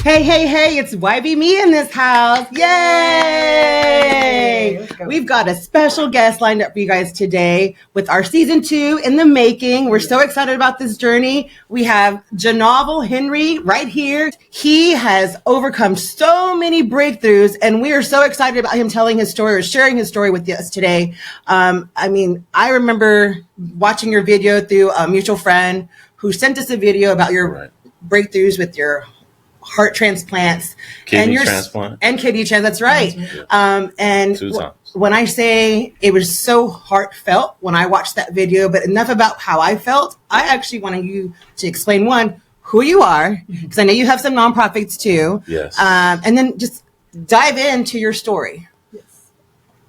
Hey, it's YBME in this house. Yay! We've got a special guest lined up for you guys today with our season 2 in the making. We're so excited about this journey. We have Gynove'l Henry right here. He has overcome so many breakthroughs, and we are so excited about him telling his story or sharing his story with us today. I remember watching your video through a mutual friend who sent us a video about your breakthroughs with your heart transplants and kidney transplant. That's right. And 2 times. When I say it was so heartfelt when I watched that video, but enough about how I felt, I actually wanted you to explain who you are, because I know you have some nonprofits too. Yes. And then just dive into your story.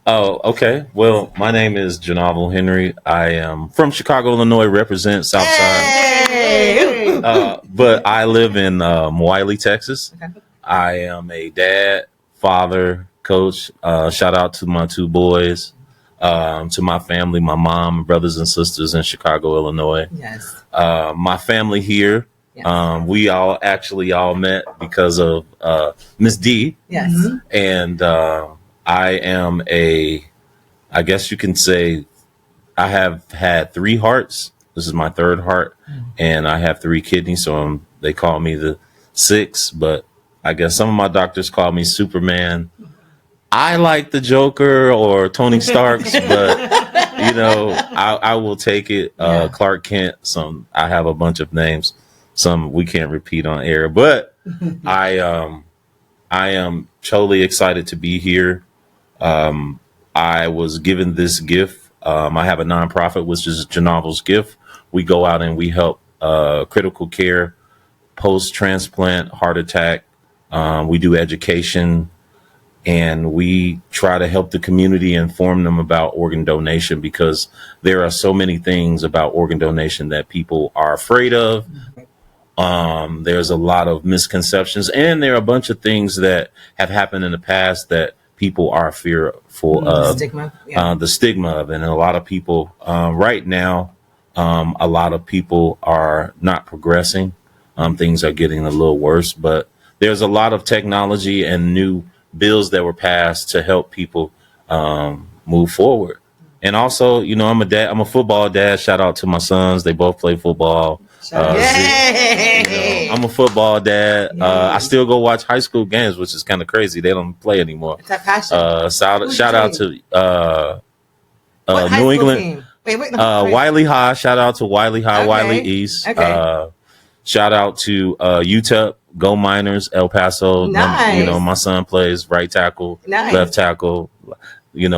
Oh, okay. Well, my name is Gynove'l Henry. I am from Chicago, Illinois, represent Southside. Hey! But I live in Wiley, Texas. Okay. I am a dad, father, coach. Shout out to my 2 boys, to my family, my mom, brothers and sisters in Chicago, Illinois. Yes. My family here. Yes. We all met because of Miss D. Yes. And I am I guess you can say I have had 3 hearts. This is my 3rd heart, and I have 3 kidneys. So they call me the 6, but I guess some of my doctors call me Superman. I like the Joker or Tony Stark's, but I will take it. Clark Kent. I have a bunch of names. Some we can't repeat on air, but I am totally excited to be here. I was given this gift. I have a nonprofit, which is Gynove'l's Gift. We go out and we help critical care, post-transplant, heart attack. We do education, and we try to help the community, inform them about organ donation, because there are so many things about organ donation that people are afraid of. There's a lot of misconceptions, and there are a bunch of things that have happened in the past that people are fearful of. The stigma of it. And a lot of people right now, a lot of people are not progressing. Things are getting a little worse, but there's a lot of technology and new bills that were passed to help people move forward. And also, I'm a football dad. Shout out to my sons. They both play football. I'm a football dad. I still go watch high school games, which is kind of crazy. They don't play anymore. It's that passion. Shout out to New England. Wiley High. Shout out to Wiley High, okay. Wiley East. Okay. Shout out to UTEP, Go Miners, El Paso. Nice. My son plays right tackle, left tackle.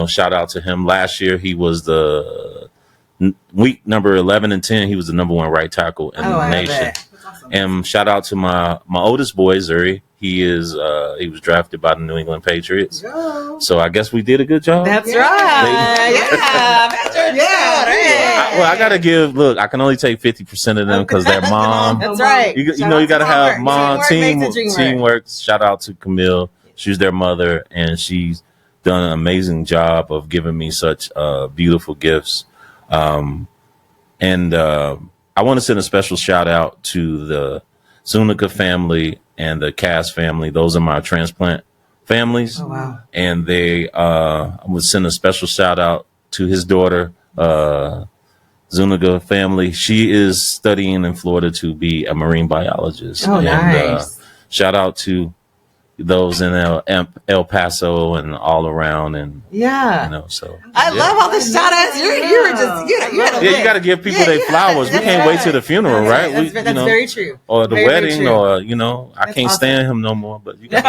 Shout out to him. Last year, he was the week number 11 and 10. He was the number 1 right tackle in the nation. Awesome. And shout out to my oldest boy, Zuri. He was drafted by the New England Patriots. Go. So I guess we did a good job. That's right. I gotta give. I can only take 50% of them because they're mom. That's right. You got to have mom teamwork. Shout out to Camille. She's their mother, and she's done an amazing job of giving me such beautiful gifts. And I want to send a special shout out to the Zuniga family and the Cass family. Those are my transplant families. Oh, wow. And I would send a special shout out to his daughter, Zuniga family. She is studying in Florida to be a marine biologist. Oh, nice. Shout out to those in El Paso and all around, and so I love all the shout outs. You were just you got to give people their flowers. We can't wait till the funeral, right? That's very true. Or the wedding, or I can't stand him no more. But you got.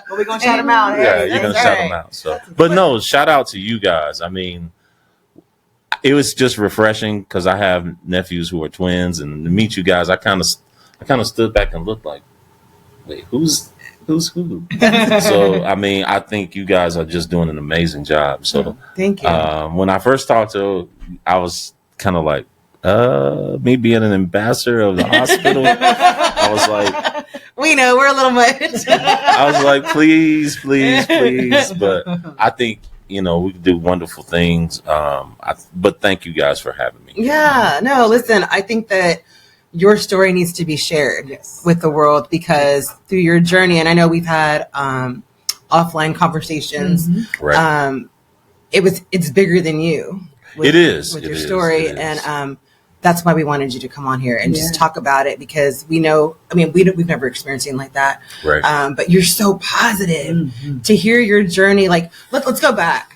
But we're gonna shout him out. Yeah, you're gonna shout him out. So, but no, shout out to you guys. I mean, it was just refreshing because I have nephews who are twins, and to meet you guys, I kind of stood back and looked like, wait, who's who? So, I mean, I think you guys are just doing an amazing job. So, thank you. When I first talked to, I was kind of like, me being an ambassador of the hospital. I was like, we know we're a little much. I was like, please. But I think, we can do wonderful things. But thank you guys for having me. Yeah, no, listen, I think that your story needs to be shared with the world, because through your journey, and I know we've had offline conversations, Right. It's bigger than you. With your story. And that's why we wanted you to come on here and just talk about it, because we know, we've never experienced anything like that. Right. But you're so positive to hear your journey. Like, let's go back.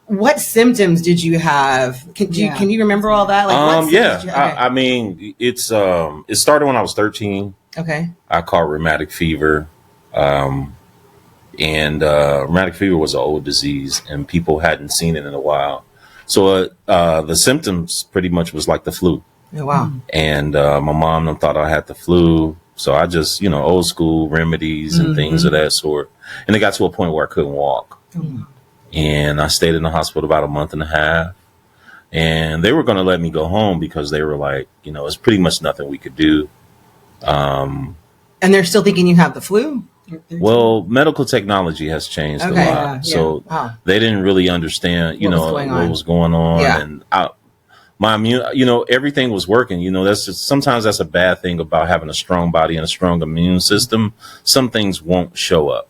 What symptoms did you have? Can you remember all that? Like, it started when I was 13. Okay. I caught rheumatic fever. And rheumatic fever was an old disease and people hadn't seen it in a while. So the symptoms pretty much was like the flu. Oh, wow. And my mom thought I had the flu. So I just, old school remedies and things of that sort. And it got to a point where I couldn't walk. And I stayed in the hospital about a month and a half. And they were going to let me go home because they were like, it's pretty much nothing we could do. And they're still thinking you have the flu? Well, medical technology has changed a lot. So they didn't really understand, what was going on. Yeah. And my immune, everything was working. Sometimes that's a bad thing about having a strong body and a strong immune system. Some things won't show up.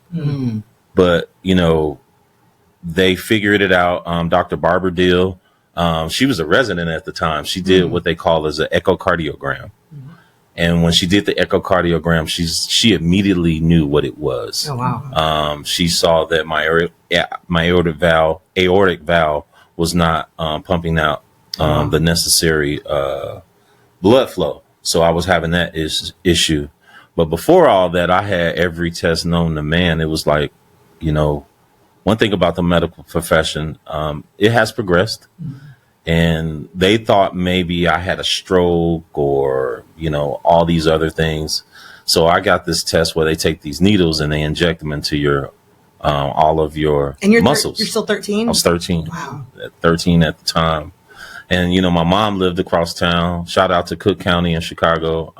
But, they figured it out. Dr. Barbara Deal, she was a resident at the time. She did what they call as an echocardiogram. And when she did the echocardiogram, she immediately knew what it was. Oh, wow. She saw that my aortic valve was not pumping out the necessary blood flow. So I was having that issue. But before all that, I had every test known to man. It was like, one thing about the medical profession, it has progressed. And they thought maybe I had a stroke or, all these other things. So I got this test where they take these needles and they inject them into your all of your muscles. You're still 13? I was 13. Wow. 13 at the time. And, my mom lived across town. Shout out to Cook County in Chicago.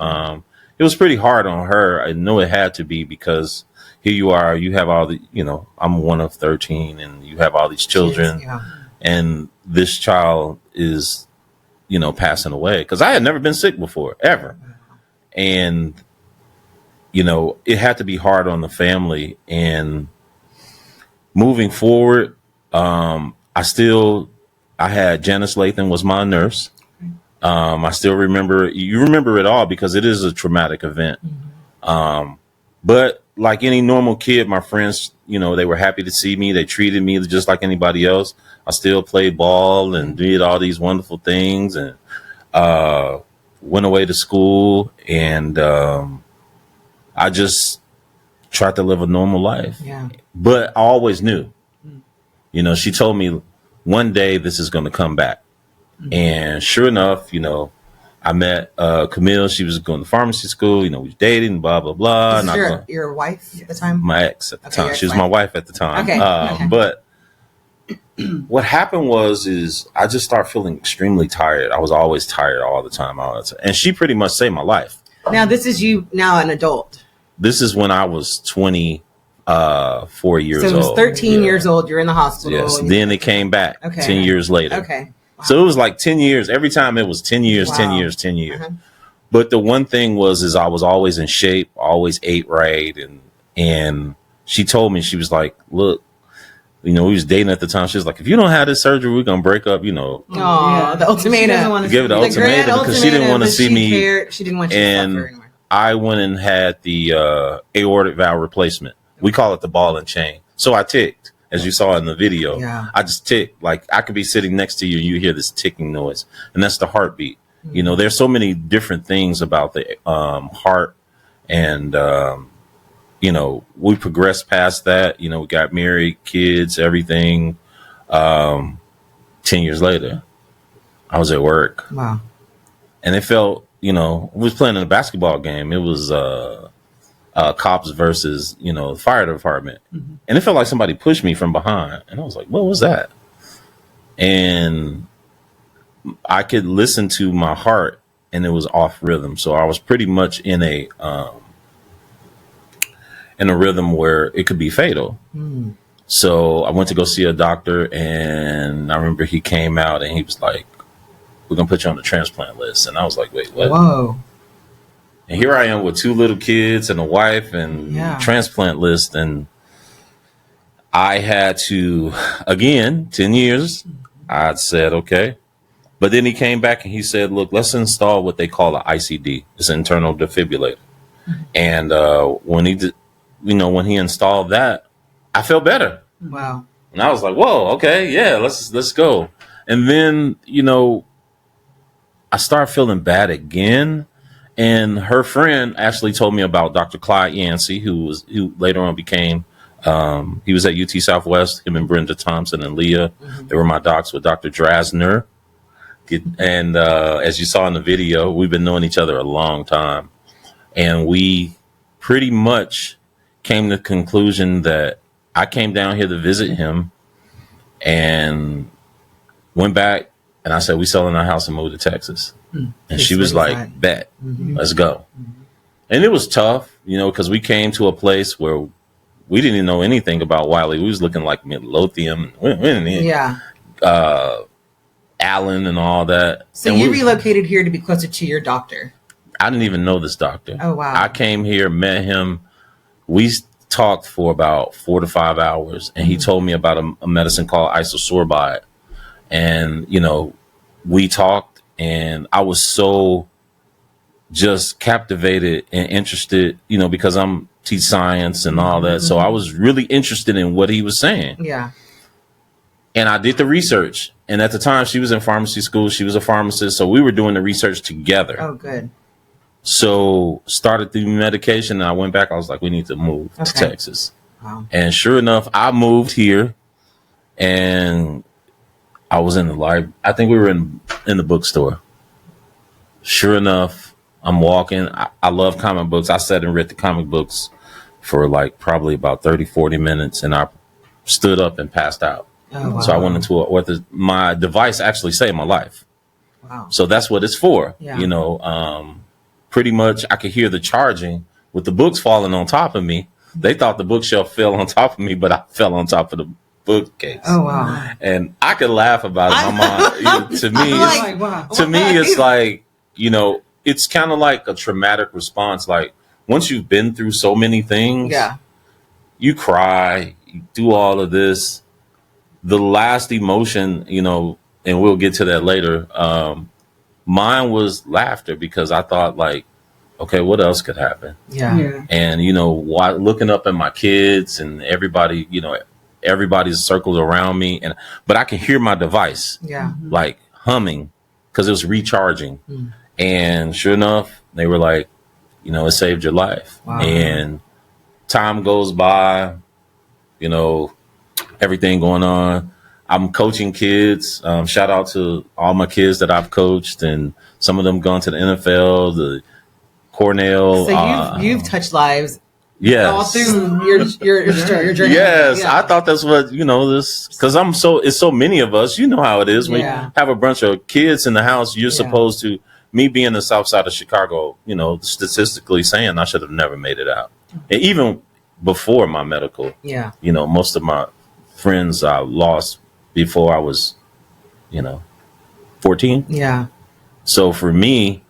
It was pretty hard on her. I know it had to be because here you are, you have all the, I'm one of 13 and you have all these children. And this child is, passing away, because I had never been sick before, ever. And, it had to be hard on the family. And moving forward, I had Janice Lathan was my nurse. I still remember, you remember it all because it is a traumatic event. But like any normal kid, my friends, they were happy to see me. They treated me just like anybody else. I still played ball and did all these wonderful things and went away to school. And I just tried to live a normal life. Yeah. But I always knew, she told me one day this is going to come back. And sure enough, I met Camille. She was going to pharmacy school. We was dating, blah, blah, blah. Is your wife at the time? My ex at the time. She was my wife at the time. Okay. But what happened is I just started feeling extremely tired. I was always tired all the time. And she pretty much saved my life. Now, this is you now an adult. This is when I was 24 years old. So it was 13 years old. You're in the hospital. Yes. Then it came back 10 years later. Okay. Wow. So it was like 10 years. Every time it was 10 years, 10 years, 10 years. But the one thing is I was always in shape, always ate right. And she told me, she was like, look, we was dating at the time. She was like, if you don't have this surgery, we're going to break up, the ultimatum. Give it the ultimatum because she didn't want to see me. She didn't want you to suffer anymore. I went and had the aortic valve replacement. We call it the ball and chain. So I ticked. As you saw in the video, I just tick. Like I could be sitting next to you and you hear this ticking noise, and that's the heartbeat. There's so many different things about the heart, and we progressed past that. We got married, kids, everything. 10 years later, I was at work. Wow. And it felt, we was playing in a basketball game. It was cops versus, the fire department. And it felt like somebody pushed me from behind. And I was like, what was that? And I could listen to my heart and it was off rhythm. So I was pretty much in a rhythm where it could be fatal. So I went to go see a doctor and I remember he came out and he was like, we're going to put you on the transplant list. And I was like, wait, what? Whoa. And here I am with 2 little kids and a wife and transplant list. And I had to, again, 10 years, I said, okay. But then he came back and he said, look, let's install what they call an ICD. It's an internal defibrillator. And when he did, when he installed that, I felt better. Wow. And I was like, whoa, okay, yeah, let's go. And then, I started feeling bad again. And her friend actually told me about Dr. Clyde Yancey, who later on became, he was at UT Southwest, him and Brenda Thompson and Leah. They were my docs with Dr. Drasner. And as you saw in the video, we've been knowing each other a long time. And we pretty much came to the conclusion that I came down here to visit him and went back. And I said, we selling our house and moved to Texas. And she was like, bet, let's go. And it was tough, because we came to a place where we didn't know anything about Wiley. We was looking like Midlothian, Allen and all that. So and you relocated here to be closer to your doctor. I didn't even know this doctor. Oh, wow. I came here, met him. We talked for about 4 to 5 hours. And he told me about a medicine called isosorbide. And, we talked and I was so just captivated and interested, because I'm teach science and all that. So I was really interested in what he was saying. Yeah. And I did the research. And at the time she was in pharmacy school. She was a pharmacist. So we were doing the research together. Oh, good. So started the medication. And I went back. I was like, we need to move to Texas. Wow. And sure enough, I moved here and I was in the library. I think we were in the bookstore. Sure enough, I'm walking. I love comic books. I sat and read the comic books for like probably about 30, 40 minutes. And I stood up and passed out. Oh, wow. So I went into my device actually saved my life. Wow. So that's what it's for. Yeah. Pretty much I could hear the charging with the books falling on top of me. They thought the bookshelf fell on top of me, but I fell on top of the bookcase. Oh, wow. And I could laugh about it. My mom, to me, it's like, it's kind of like a traumatic response. Like once you've been through so many things, you cry, you do all of this. The last emotion, and we'll get to that later. Mine was laughter because I thought like, okay, what else could happen? Yeah. And, looking up at my kids and everybody, everybody's circled around me. But I can hear my device like humming because it was recharging. And sure enough, they were like, it saved your life. Wow. And time goes by, everything going on. I'm coaching kids. Shout out to all my kids that I've coached, and some of them gone to the NFL, the Cornell. So you've touched lives. Yes. All through your journey. Yes. Yeah. I thought that's what, this, because it's so many of us, how it is. When you have a bunch of kids in the house, you're supposed to, me being the south side of Chicago, statistically saying I should have never made it out. And even before my medical, most of my friends I lost before I was, 14. Yeah. So for me,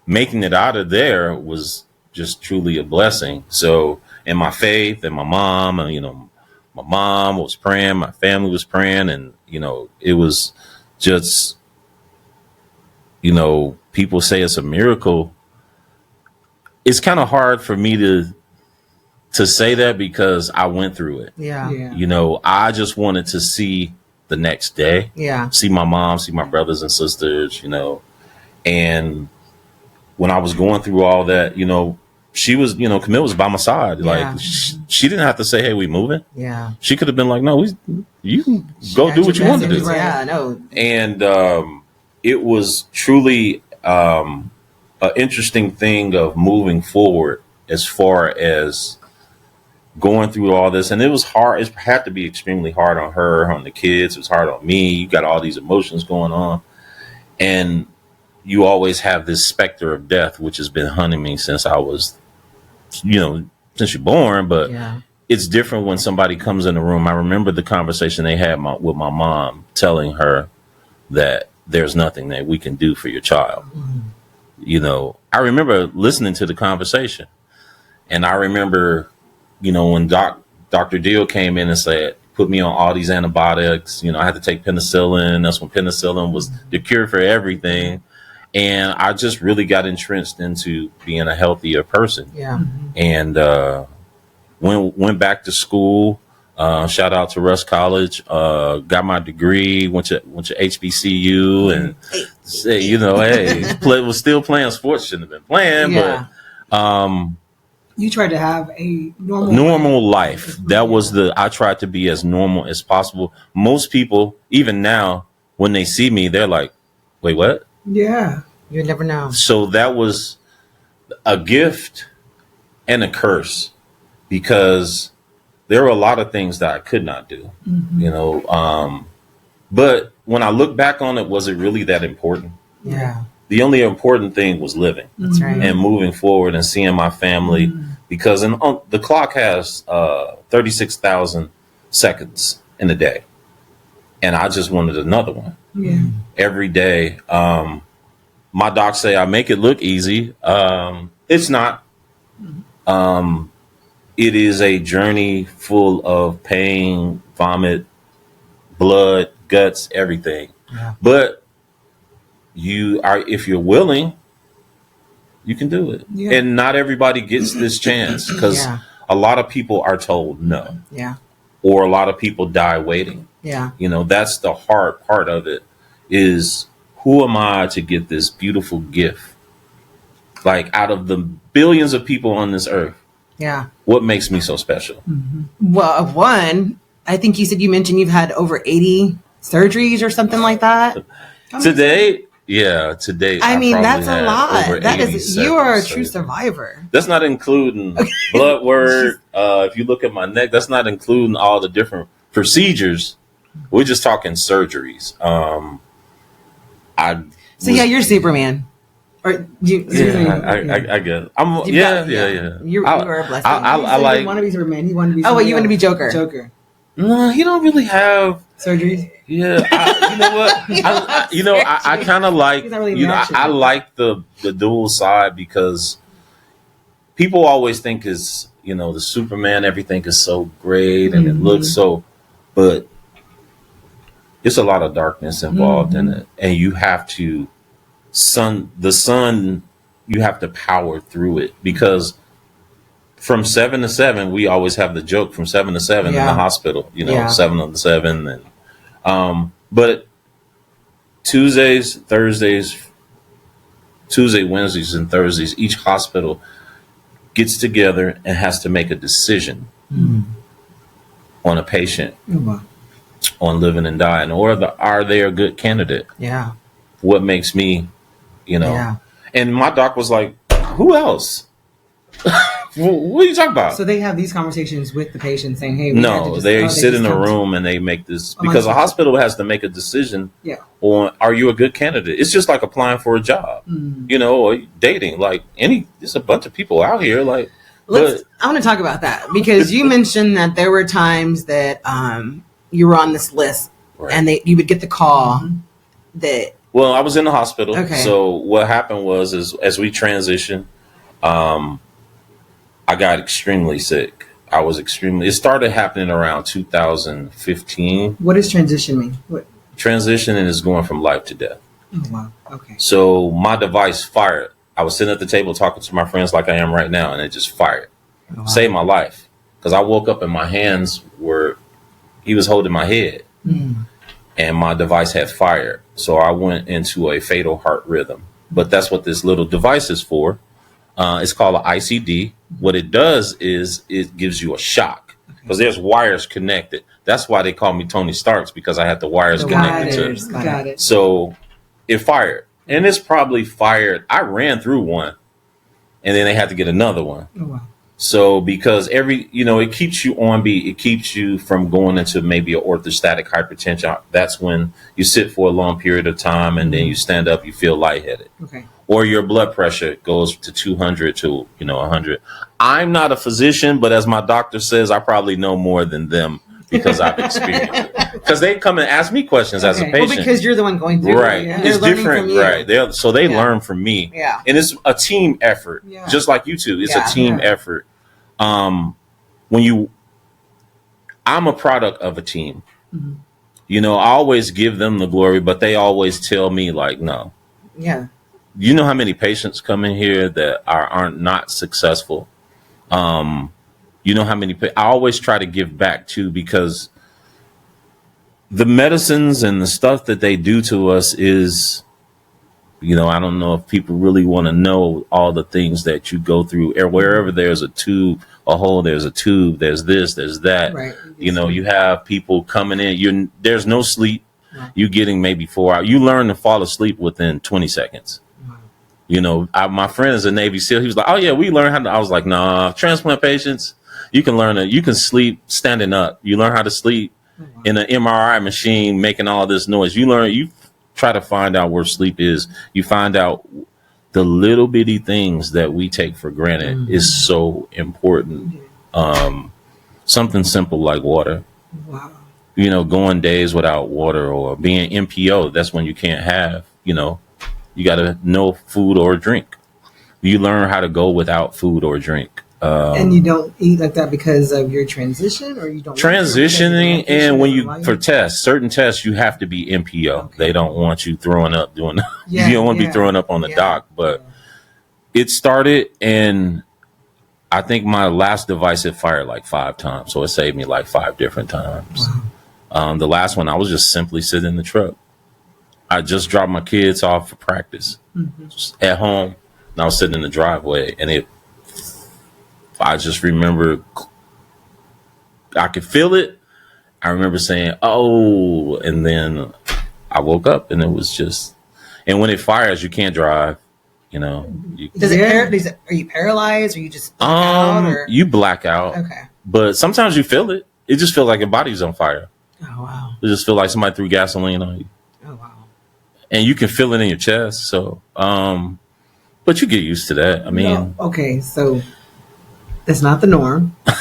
making it out of there was just truly a blessing. So, and my faith and my mom, my mom was praying, my family was praying, and, it was just, people say it's a miracle. It's kind of hard for me to say that because I went through it. Yeah. I just wanted to see the next day. Yeah. See my mom, see my brothers and sisters, and when I was going through all that, she was, Camille was by my side. Like she didn't have to say, hey, we moving. Yeah. She could have been like, no, you can go do what you want to do. Yeah, I know. And it was truly an interesting thing of moving forward as far as going through all this. And it was hard. It had to be extremely hard on her, on the kids. It was hard on me. You got all these emotions going on. And you always have this specter of death, which has been hunting me since I was, since you're born. But it's different when somebody comes in the room. I remember the conversation they had with my mom, telling her that there's nothing that we can do for your child. I remember listening to the conversation, and I remember, when Dr. Deal came in and said, put me on all these antibiotics, I had to take penicillin. That's when penicillin was the cure for everything. And I just really got entrenched into being a healthier person. Yeah. And went back to school. Shout out to Rush College. Got my degree. Went to HBCU, and was still playing sports. Shouldn't have been playing, but you tried to have a normal life. That was I tried to be as normal as possible. Most people, even now, when they see me, they're like, "Wait, what?" Yeah, you never know. So that was a gift and a curse, because there were a lot of things that I could not do, but when I look back on it, was it really that important? Yeah. The only important thing was living. That's right. And moving forward and seeing my family, because the clock has 36,000 seconds in a day. And I just wanted another one. Yeah. Every day. My docs say I make it look easy. It's not. It is a journey full of pain, vomit, blood, guts, everything. Yeah. But if you're willing, you can do it. Yeah. And not everybody gets this chance, because a lot of people are told no. Yeah. Or a lot of people die waiting. Yeah. That's the hard part of it, is who am I to get this beautiful gift? Like, out of the billions of people on this earth, what makes me so special? Well, one, I think you mentioned you've had over 80 surgeries or something like that. Today. I mean, that's a lot. You are a true surgeries. survivor. That's not including blood work. If you look at my neck, that's not including all the different procedures. We're just talking surgeries. You're Superman. Or you? I guess. You are a blessing. I like. He wanted to be Superman. He wanted to be. Oh, wait, you want to be Joker? Joker. No, he don't really have Surgeries. Yeah, you know what? I kind of like. Really I like the dual side, because people always think is the Superman, everything is so great and it looks so, but it's a lot of darkness involved in it, and you have to you have to power through it, because from 7 to 7, we always have the joke from 7 to 7 in the hospital, 7 to 7. And, but Tuesdays, Wednesdays, and Thursdays, each hospital gets together and has to make a decision on a patient, on living and dying, or are they a good candidate? Yeah. What makes me, and my doc was like, who else? What are you talking about? So they have these conversations with the patient saying, hey, they sit in a room and they make this, because a hospital has to make a decision on, are you a good candidate? It's just like applying for a job, or dating, like there's a bunch of people out here. Like, I want to talk about that, because you mentioned that there were times that you were on this list, and you would get the call that. Well, I was in the hospital. Okay. So what happened was, as we transitioned, I got extremely sick. It started happening around 2015. What does transition mean? What? Transitioning is going from life to death. Oh, wow. Okay. So my device fired. I was sitting at the table talking to my friends like I am right now, and it just fired. Oh, wow. Saved my life. Because I woke up and my hands he was holding my head. And my device had fired. So I went into a fatal heart rhythm. But that's what this little device is for. It's called an ICD. What it does is it gives you a shock, because there's wires connected. That's why they call me Tony Starks, because I had the wires connected to it. Got it. So it fired, and it's probably fired. I ran through one, and then they had to get another one. Oh, wow. So because it keeps you on beat, it keeps you from going into maybe an orthostatic hypertension. That's when you sit for a long period of time, and then you stand up, you feel lightheaded. Okay. Or your blood pressure goes to 200 to 100. I'm not a physician, but as my doctor says, I probably know more than them because I've experienced it. Because they come and ask me questions as a patient. Well, because you're the one going through right. it. Yeah. It's different, right? They learn from me. Yeah. And it's a team effort, just like you two. It's a team effort. I'm a product of a team. Mm-hmm. You know, I always give them the glory, but they always tell me like, no. Yeah. You know how many patients come in here that aren't not successful? You know how many, I always try to give back too, because the medicines and the stuff that they do to us is, you know, I don't know if people really want to know all the things that you go through. Or wherever there's a tube, a hole, there's a tube, there's this, there's that. Right. You know, you have people coming in, there's no sleep. Right. You getting maybe 4 hours. You learn to fall asleep within 20 seconds. Wow. You know, my friend is a Navy SEAL. He was like, oh yeah, we learn how to, I was like, nah, transplant patients, you can learn you can sleep standing up. You learn how to sleep in an MRI machine making all this noise. You try to find out where sleep is. You find out the little bitty things that we take for granted is so important. Something simple like water. Wow. You know, going days without water or being MPO, that's when you can't have, you know, you got to know food or drink. You learn how to go without food or drink. And you don't eat like that because of your transition, or you don't transitioning, and when you for tests, certain tests you have to be MPO. Okay. They don't want you throwing up you don't want to be throwing up on the dock. But it started, and I think my last device had fired like 5 times, so it saved me like 5 different times. Wow. The last one I was just simply sitting in the truck. I just dropped my kids off for practice at home, and I was sitting in the driveway, and I just remember I could feel it. I remember saying, oh, and then I woke up, and it was just, and when it fires, you can't drive, you know. Are you paralyzed, or you just black out? Or? You black out. Okay. But sometimes you feel it. It just feels like your body's on fire. Oh, wow. It just feels like somebody threw gasoline on you. Oh, wow. And you can feel it in your chest. So, but you get used to that. I mean. No. Okay, so that's not the norm. But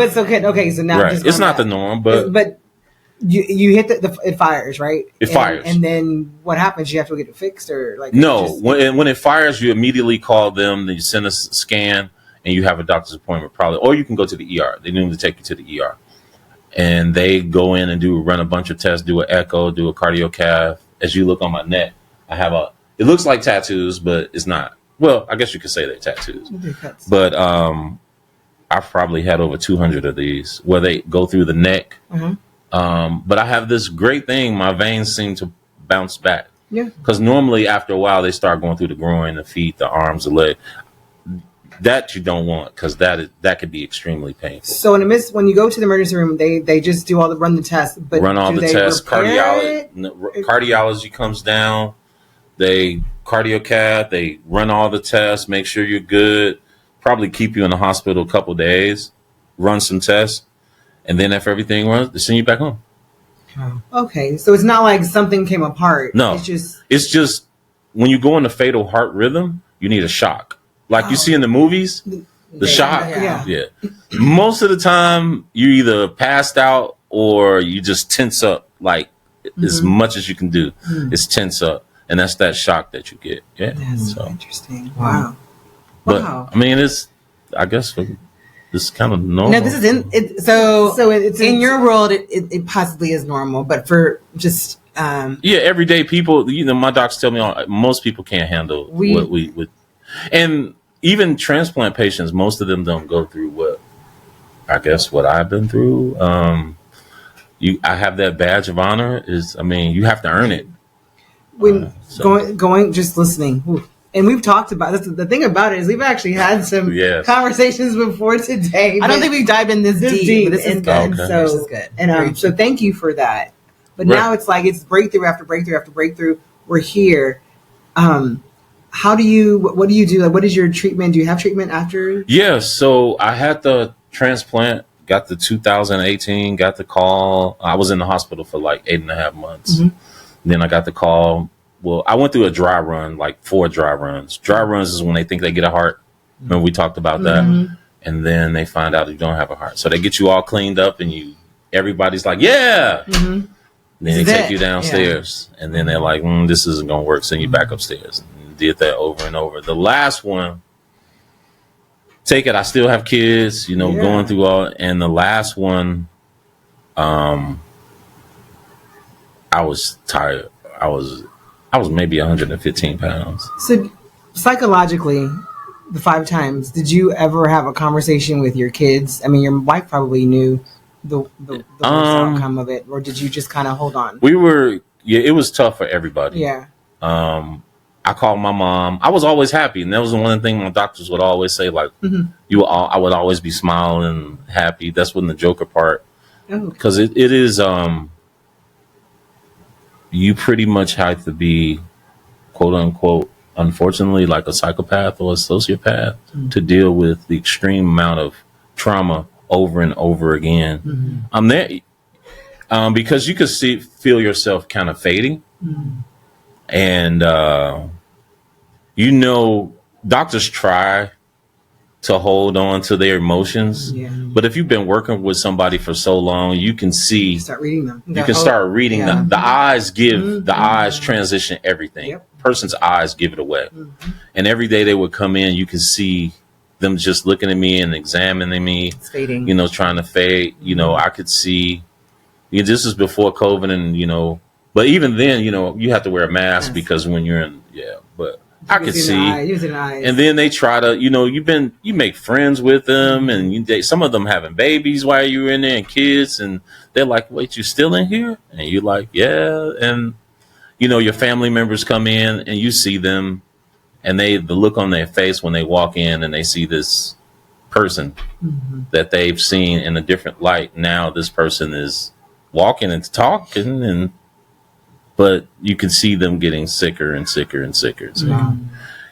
it's okay. Okay, so now right. It's not the norm, but you hit it fires, right? It fires, and then what happens? You have to get it fixed, or like no? When it fires, you immediately call them. Then you send a scan, and you have a doctor's appointment, probably, or you can go to the ER. They need to take you to the ER, and they go in and run a bunch of tests, do an echo, do a cardiocath. As you look on my neck, I have it looks like tattoos, but it's not. Well, I guess you could say they're tattoos, but I've probably had over 200 of these where they go through the neck. But I have this great thing. My veins seem to bounce back. Yeah. Because normally after a while, they start going through the groin, the feet, the arms, the leg. That you don't want, because that could be extremely painful. So when you go to the emergency room, they just do run the tests. But run all the tests. Cardiology comes down. They cardiocath. They run all the tests. Make sure you're good. Probably keep you in the hospital a couple days. Run some tests. And then if everything runs, they send you back home. Oh. Okay. So it's not like something came apart. No. It's just when you go into fatal heart rhythm, you need a shock. Like you see in the movies, the shock. Yeah. Most of the time, you either passed out or you just tense up like as much as you can do. It's tense up. And that's that shock that you get. Yeah. That's interesting. Wow. But, I mean, I guess this is kind of normal. No, this is it's in your world, it possibly is normal, but for just everyday people, my docs tell me most people can't handle what we would, and even transplant patients, most of them don't go through what I've been through. I have that badge of honor. You have to earn it. When going just listening. And we've talked about this. The thing about it is we've actually had some conversations before today. I don't think we've dived in this deep. But this is good. Okay. So this is good. And so thank you for that. But now it's like it's breakthrough after breakthrough after breakthrough. We're here. What do you do? Like, what is your treatment? Do you have treatment after? Yeah. So I had the transplant, got the 2018, got the call. I was in the hospital for like 8.5 months. Then I got the call. Well, I went through a dry run, like 4 dry runs. Dry runs is when they think they get a heart. Remember we talked about that? and then they find out you don't have a heart. So they get you all cleaned up, and everybody's like, yeah. Mm-hmm. Then they take you downstairs, and then they're like, this isn't going to work. Send you back upstairs. And did that over and over. The last one, take it. I still have kids, going through all. And the last one, I was tired. I was maybe 115 pounds. So psychologically, the 5 times, did you ever have a conversation with your kids? I mean, your wife probably knew the worst outcome of it, or did you just kind of hold on? It was tough for everybody. Yeah. I called my mom. I was always happy, and that was the one thing my doctors would always say, like, I would always be smiling, happy. That's when the joker part, because it is, you pretty much have to be, quote unquote, unfortunately, like a psychopath or a sociopath to deal with the extreme amount of trauma over and over again. I'm there because you could feel yourself kind of fading, and doctors try to hold on to their emotions, but if you've been working with somebody for so long, you can see, start reading them. You can start reading them. The eyes give the eyes transition everything. Person's eyes give it away, and every day they would come in, you can see them just looking at me and examining me, fading. Trying to fade. I could see. This is before COVID, and but even then, you have to wear a mask because when you're in, but I could see. And then they try to, you make friends with them, and some of them having babies while you were in there and kids, and they're like, "Wait, you still in here?" And you're like, "Yeah," and your family members come in and you see them. And the look on their face when they walk in and they see this person that they've seen in a different light. Now this person is walking and talking, but you can see them getting sicker and sicker and sicker and sicker.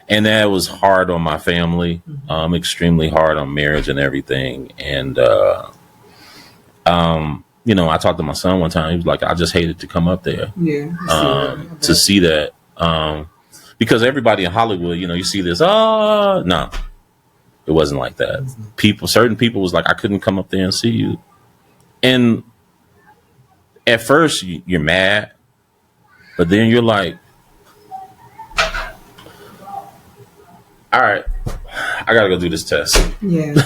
And that was hard on my family, extremely hard on marriage and everything. And, I talked to my son one time. He was like, I just hated to come up there to see that. Because everybody in Hollywood, you see this, no, it wasn't like that. Certain people was like, I couldn't come up there and see you. And at first you're mad, but then you're like, all right, I got to go do this test. Yeah.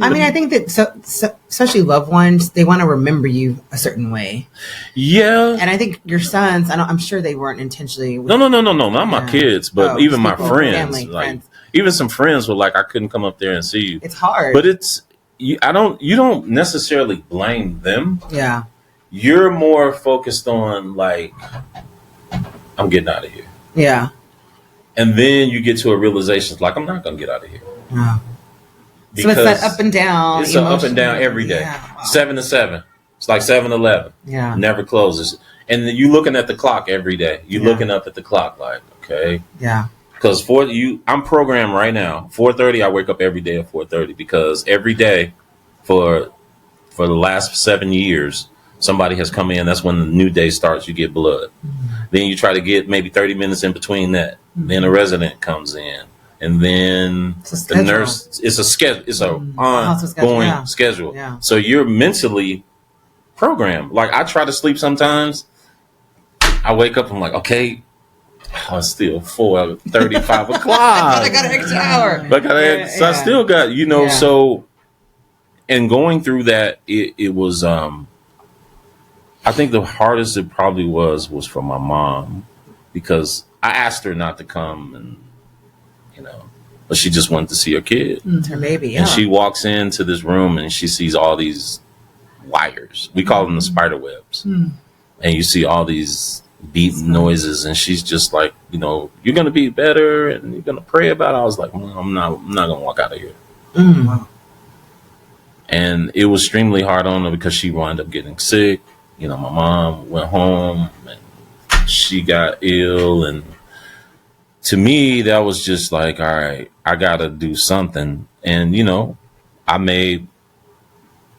I mean, I think that especially loved ones, they want to remember you a certain way. Yeah. And I think your sons, I'm sure they weren't intentionally. No, not my kids, but even my friends. Friends. Even some friends were like, I couldn't come up there and see you. It's hard. But you don't necessarily blame them. Yeah. You're more focused on like, I'm getting out of here. Yeah. And then you get to a realization, like, I'm not going to get out of here. Yeah. So it's that up and down. It's an up and down every day. Yeah. Wow. 7 to 7. It's like 7-Eleven. Yeah. Never closes. And you looking at the clock every day. You're looking up at the clock like, okay. Yeah. Because I'm programmed right now. 4:30, I wake up every day at 4:30 because every day for the last 7 years, somebody has come in. That's when the new day starts. You get blood. Then you try to get maybe 30 minutes in between that. Then a resident comes in. And then the nurse, it's a schedule. It's a ongoing schedule. Yeah. So you're mentally programmed. Like I try to sleep sometimes. I wake up, I'm like, okay, it's still 4:35 o'clock. I got an extra hour. I still got, so, and going through that, it was, I think the hardest it probably was for my mom because I asked her not to come and, but she just wanted to see her kid. Her baby, yeah. And she walks into this room and she sees all these wires. We call them the spider webs. And you see all these beating noises and she's just like, you're going to be better and you're going to pray about it. I was like, I'm not going to walk out of here. Wow. And it was extremely hard on her because she wound up getting sick. My mom went home and she got ill, and to me, that was just like, all right, I got to do something. And, I made,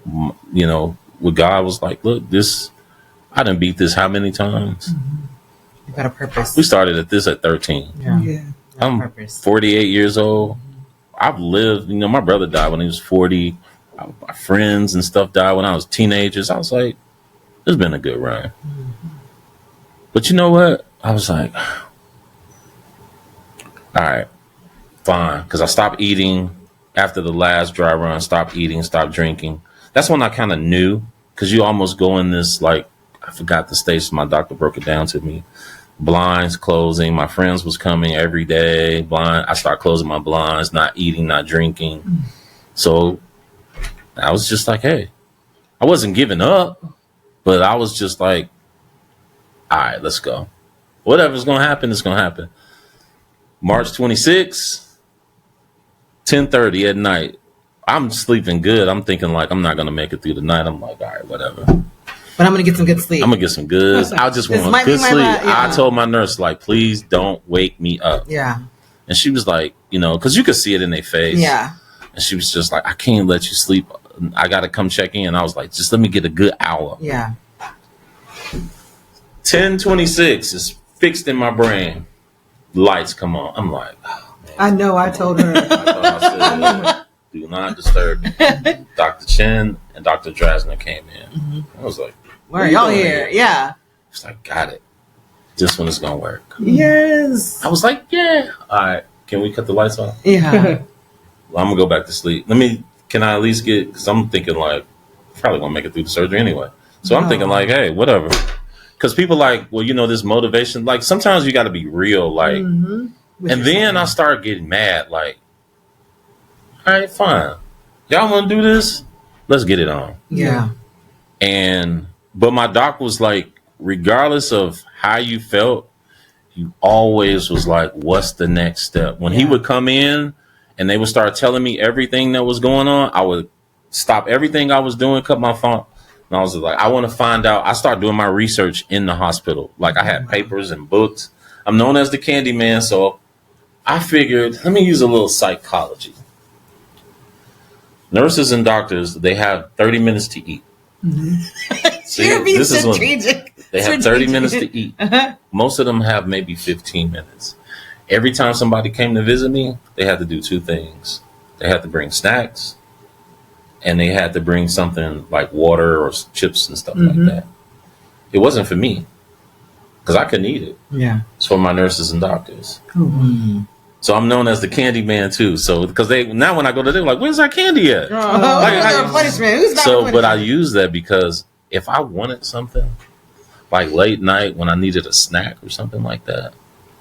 what God was like, look, I done beat this how many times? You got a purpose. We started this at 13. Yeah. I'm 48 years old. I've lived, my brother died when he was 40. My friends and stuff died when I was teenagers. I was like, it's been a good run. But you know what? I was like, all right, fine. Because I stopped eating after the last dry run, stopped eating, stopped drinking. That's when I kind of knew, because you almost go in this, like, I forgot the stage. My doctor broke it down to me. Blinds closing. My friends was coming every day. I started closing my blinds, not eating, not drinking. So I was just like, hey, I wasn't giving up, but I was just like, all right, let's go. Whatever's going to happen, it's going to happen. March 26th, 10:30 at night. I'm sleeping good. I'm thinking like, I'm not going to make it through the night. I'm like, all right, whatever. But I'm going to get some good sleep. I'm going to get some good. I just want good sleep. I told my nurse, like, please don't wake me up. Yeah. And she was like, because you could see it in their face. Yeah. And she was just like, I can't let you sleep. I got to come check in. And I was like, just let me get a good hour. Yeah. 10:26 is fixed in my brain. Lights come on. I'm like, oh, man. I know. I told her. I thought I said, do not disturb me. Dr. Chen and Dr. Drasner came in. I was like, why are y'all here? Yeah. It's like, got it. This one is going to work. Yes. I was like, yeah. All right. Can we cut the lights off? Yeah. Well, I'm going to go back to sleep. Can I at least because I'm thinking like, probably going to make it through the surgery anyway. So I'm thinking like, hey, whatever. Because people like, well, this motivation, like sometimes you got to be real. Like, and then I started getting mad. Like, all right, fine. Y'all want to do this? Let's get it on. Yeah. But my doc was like, regardless of how you felt, you always was like, what's the next step? When he would come in and they would start telling me everything that was going on, I would stop everything I was doing, cut my phone. And I was like, I want to find out. I started doing my research in the hospital. Like I had papers and books. I'm known as the candy man. So I figured, let me use a little psychology. Nurses and doctors, they have 30 minutes to eat. See, You're being this strategic. They have 30 minutes to eat. Most of them have maybe 15 minutes. Every time somebody came to visit me, they had to do two things. They had to bring snacks, and they had to bring something like water or chips and stuff like that. It wasn't for me, because I couldn't eat it. Yeah, it's for my nurses and doctors. So I'm known as the candy man too. So because now when I go to them, like, where's our candy at? But I use that because if I wanted something like late night when I needed a snack or something like that,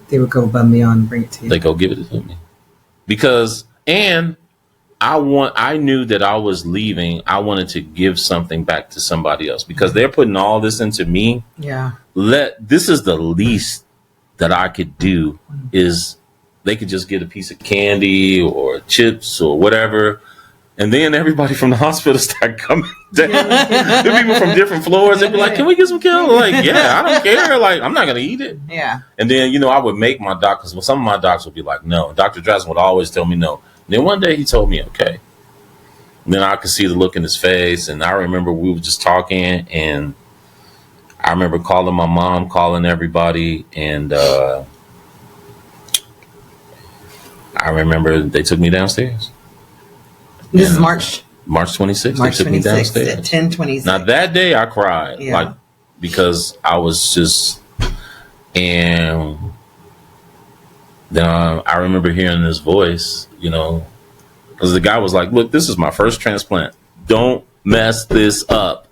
they would go above me and bring it to you. They go give it to me because I knew that I was leaving. I wanted to give something back to somebody else because they're putting all this into me. Yeah. This is the least that I could do is they could just get a piece of candy or chips or whatever. And then everybody from the hospital started coming down. The people from different floors, they'd be like, can we get some kale? Like, yeah, I don't care. Like, I'm not going to eat it. Yeah. And then, I would make my doctors, some of my docs would be like, no. Dr. Drasner would always tell me no. And then one day he told me, okay. And then I could see the look in his face. And I remember we were just talking. And I remember calling my mom, calling everybody. And I remember they took me downstairs. This is March 26th. They took me downstairs at 10:26. Now that day I cried, because I was just, and then I remember hearing this voice, because the guy was like, "Look, this is my first transplant. Don't mess this up."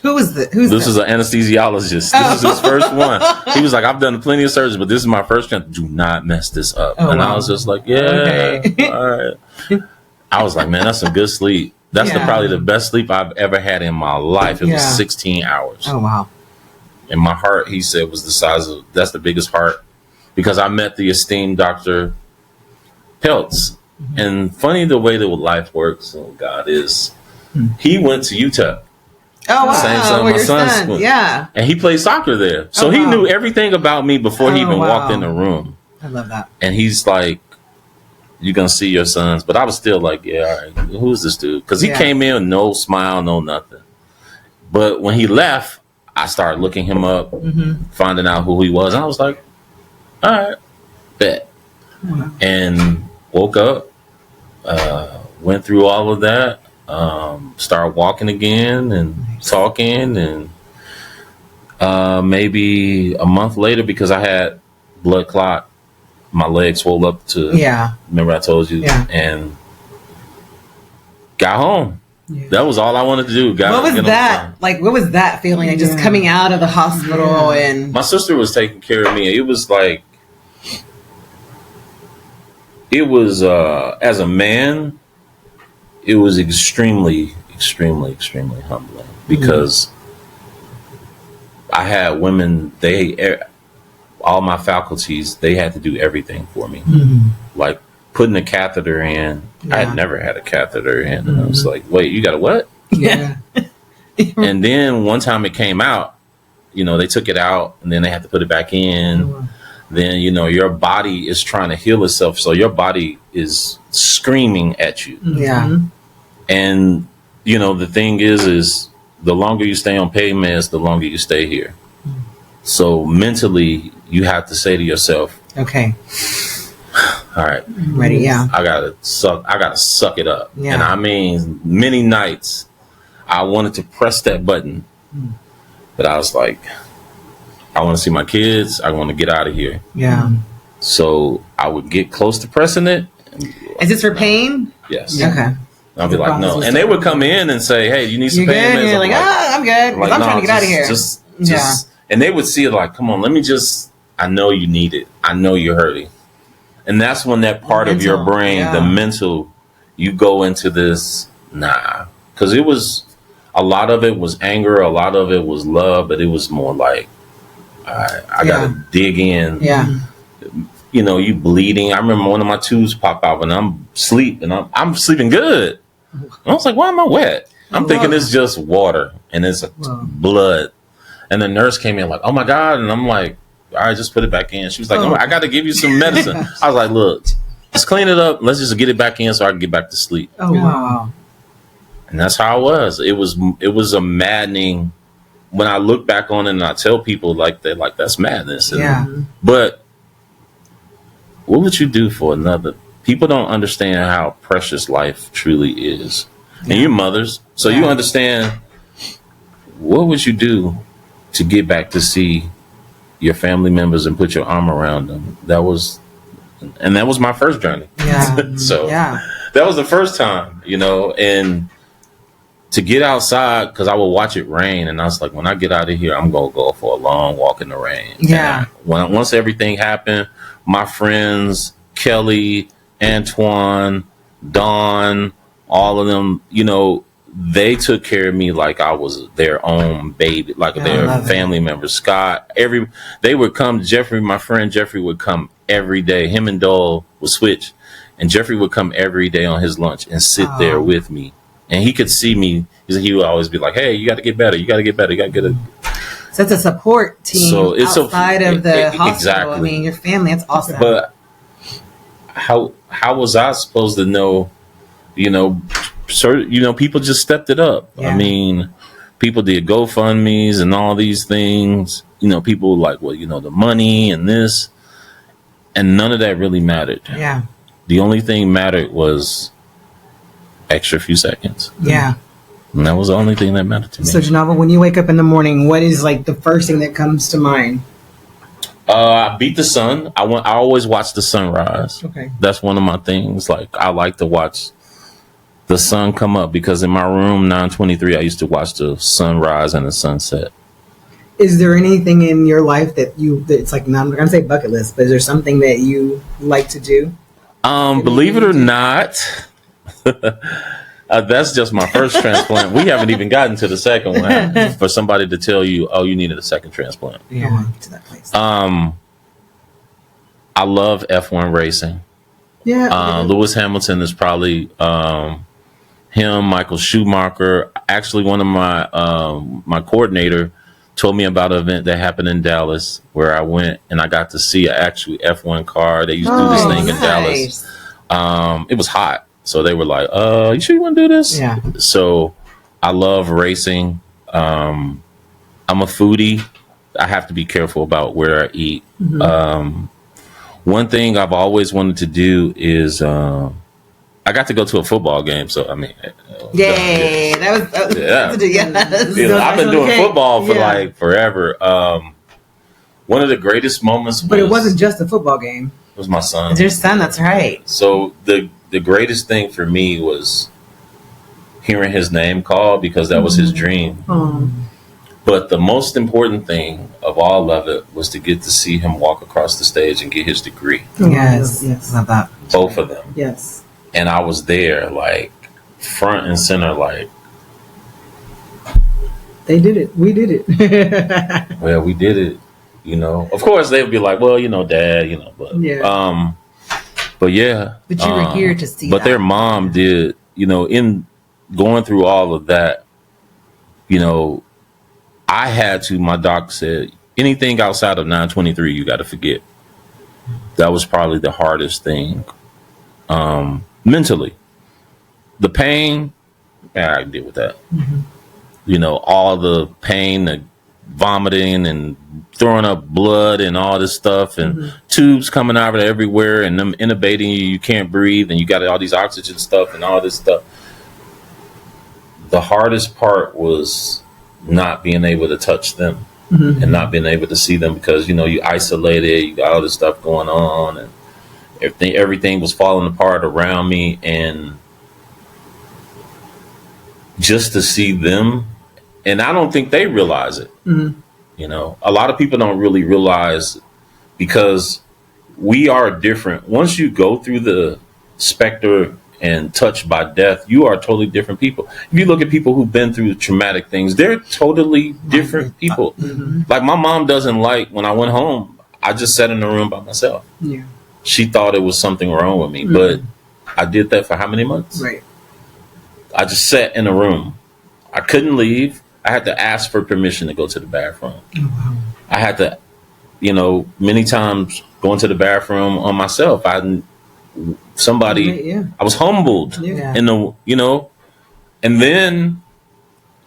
Who was this? This is an anesthesiologist. This is his first one. He was like, I've done plenty of surgeries, but this is my first transplant. Do not mess this up. I was just like, yeah, all right. I was like, man, that's some good sleep. That's probably the best sleep I've ever had in my life. It was 16 hours. Oh, wow. And my heart, he said, was the size of, that's the biggest heart. Because I met the esteemed Dr. Peltz. And funny the way that life works, God is, he went to UTEP. Oh, wow. Same son, my son's son. Yeah. And he played soccer there. So he knew everything about me before he even walked in the room. I love that. And he's like, you're going to see your sons. But I was still like, yeah, all right, who's this dude? Because he came in, no smile, no nothing. But when he left, I started looking him up, finding out who he was. And I was like, all right, bet. And woke up went through all of that. Started walking again and talking, and maybe a month later, because I had blood clot, my leg swelled up to. Remember I told you, and got home. Yeah. That was all I wanted to do. What was that? Like, what was that feeling? Like just coming out of the hospital and my sister was taking care of me. It was like, as a man, it was extremely, extremely, extremely humbling because I had women, all my faculties, they had to do everything for me. Like putting a catheter in. I had never had a catheter in. And I was like, wait, you got a what? Yeah. And then one time it came out, they took it out and then they had to put it back in. Then, your body is trying to heal itself. So your body is screaming at you. Yeah. And, the thing is the longer you stay on pain meds, the longer you stay here. So mentally, you have to say to yourself, okay, all right, ready. Yeah. I gotta suck it up. Yeah. And I mean, many nights I wanted to press that button, but I was like, I want to see my kids. I want to get out of here. Yeah. So I would get close to pressing it. Is this for pain? Yes. Okay. I'll be like, no. And they would come in and say, hey, you need some pain meds? You're like, I'm good. Like, I'm trying to get out of here. Just, and they would see it like, come on, I know you need it. I know you're hurting. And that's when that part of your brain, the mental, you go into this, because a lot of it was anger, a lot of it was love, but it was more like, I gotta dig in. Yeah. You bleeding. I remember one of my tubes pop out and I'm sleeping good. And I was like, why am I wet? I'm thinking it's just water and it's blood. And the nurse came in like, oh my God. And I'm like, all right, just put it back in. She was like, I got to give you some medicine. I was like, look, let's clean it up. Let's just get it back in so I can get back to sleep. Oh, wow. And that's how I was. It was a maddening, when I look back on it and I tell people they're like, that's madness. But what would you do for another? People don't understand how precious life truly is. And you're mothers, so you understand. What would you do to get back to see your family members and put your arm around them? That was my first journey. Yeah. So that was the first time, and to get outside, because I would watch it rain, and I was like, when I get out of here, I'm gonna go for a long walk in the rain. Yeah. And once everything happened, my friends, Kelly, Antoine, Dawn, all of them, they took care of me like I was their own baby, like their family member. Scott, they would come. Jeffrey, my friend Jeffrey, would come every day. Him and Dole would switch, and Jeffrey would come every day on his lunch and sit there with me. And he could see me. He would always be like, "Hey, you got to get better. You got to get better. You got to get a." So it's a support team. So it's outside of the hospital. Exactly. I mean, your family. That's awesome. But how was I supposed to know? People just stepped it up. Yeah. I mean, people did GoFundMe's and all these things. People were like, well, the money and this, and none of that really mattered. Yeah. The only thing mattered was extra few seconds. Yeah. And that was the only thing that mattered to me. So, Gynove'l, when you wake up in the morning, what is like the first thing that comes to mind? I beat the sun. I always watch the sunrise. Okay. That's one of my things. Like, I like to watch the sun come up, because in my room 923 I used to watch the sunrise and the sunset. Is there anything in your life that's like, I'm not gonna say bucket list, but is there something that you like to do? Believe it or not, that's just my first transplant. We haven't even gotten to the second one for somebody to tell you, oh, you needed a second transplant. Yeah, to that place. I love F1 racing. Yeah. Lewis Hamilton is probably him, Michael Schumacher. Actually, one of my coordinator told me about an event that happened in Dallas where I went and I got to see an actual F1 car. They used to do this thing in Dallas. It was hot. So they were like, you sure you want to do this? Yeah. So I love racing. I'm a foodie. I have to be careful about where I eat. Mm-hmm. One thing I've always wanted to do is I got to go to a football game, so I mean, yay! That was yes. Yeah, I've been doing football for like forever. One of the greatest moments, but it wasn't just a football game. It was my son. It's your son. That's right. So the greatest thing for me was hearing his name called, because that was his dream. But the most important thing of all of it was to get to see him walk across the stage and get his degree. Yes. Love that. Both of them. Yes. And I was there, like, front and center, like, they did it. We did it. well, we did it. You know, of course they would be like, well, you know, Dad, you know, but but yeah. But you were here to see. But their mom did, you know, in going through all of that, you know, I had to. My doc said anything outside of 923, you got to forget. That was probably the hardest thing, mentally. The pain, yeah, I can deal with that. You know, all the pain, the vomiting and throwing up blood and all this stuff, and tubes coming out of everywhere, and them intubating you can't breathe, and you got all these oxygen stuff and all this stuff. The hardest part was not being able to touch them and not being able to see them, because, you know, you isolated, you got all this stuff going on, and everything was falling apart around me, and just to see them. And I don't think they realize it. You know, a lot of people don't really realize, because we are different. Once you go through the specter and touched by death, you are totally different people. If you look at people who've been through traumatic things, they're totally different people. Like my mom doesn't like when I went home, I just sat in the room by myself. Yeah. She thought it was something wrong with me, but I did that for how many months? Right. I just sat in a room. I couldn't leave. I had to ask for permission to go to the bathroom. I had to, you know, many times going to the bathroom on myself. I was humbled in the, you know, and then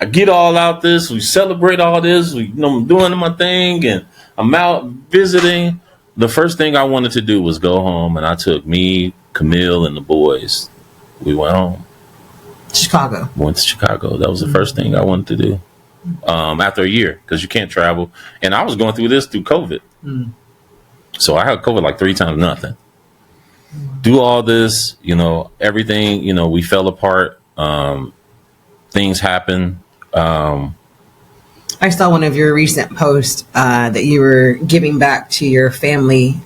I get all out this, we celebrate all this, you know, I'm doing my thing and I'm out visiting. The first thing I wanted to do was go home, and I took me, Camille, and the boys. We went home. Chicago. Went to Chicago. That was the first thing I wanted to do. After a year, because you can't travel. And I was going through COVID. So I had COVID like 3 times nothing. Do all this, you know, everything, you know, we fell apart. Things happen. I saw one of your recent posts that you were giving back to your family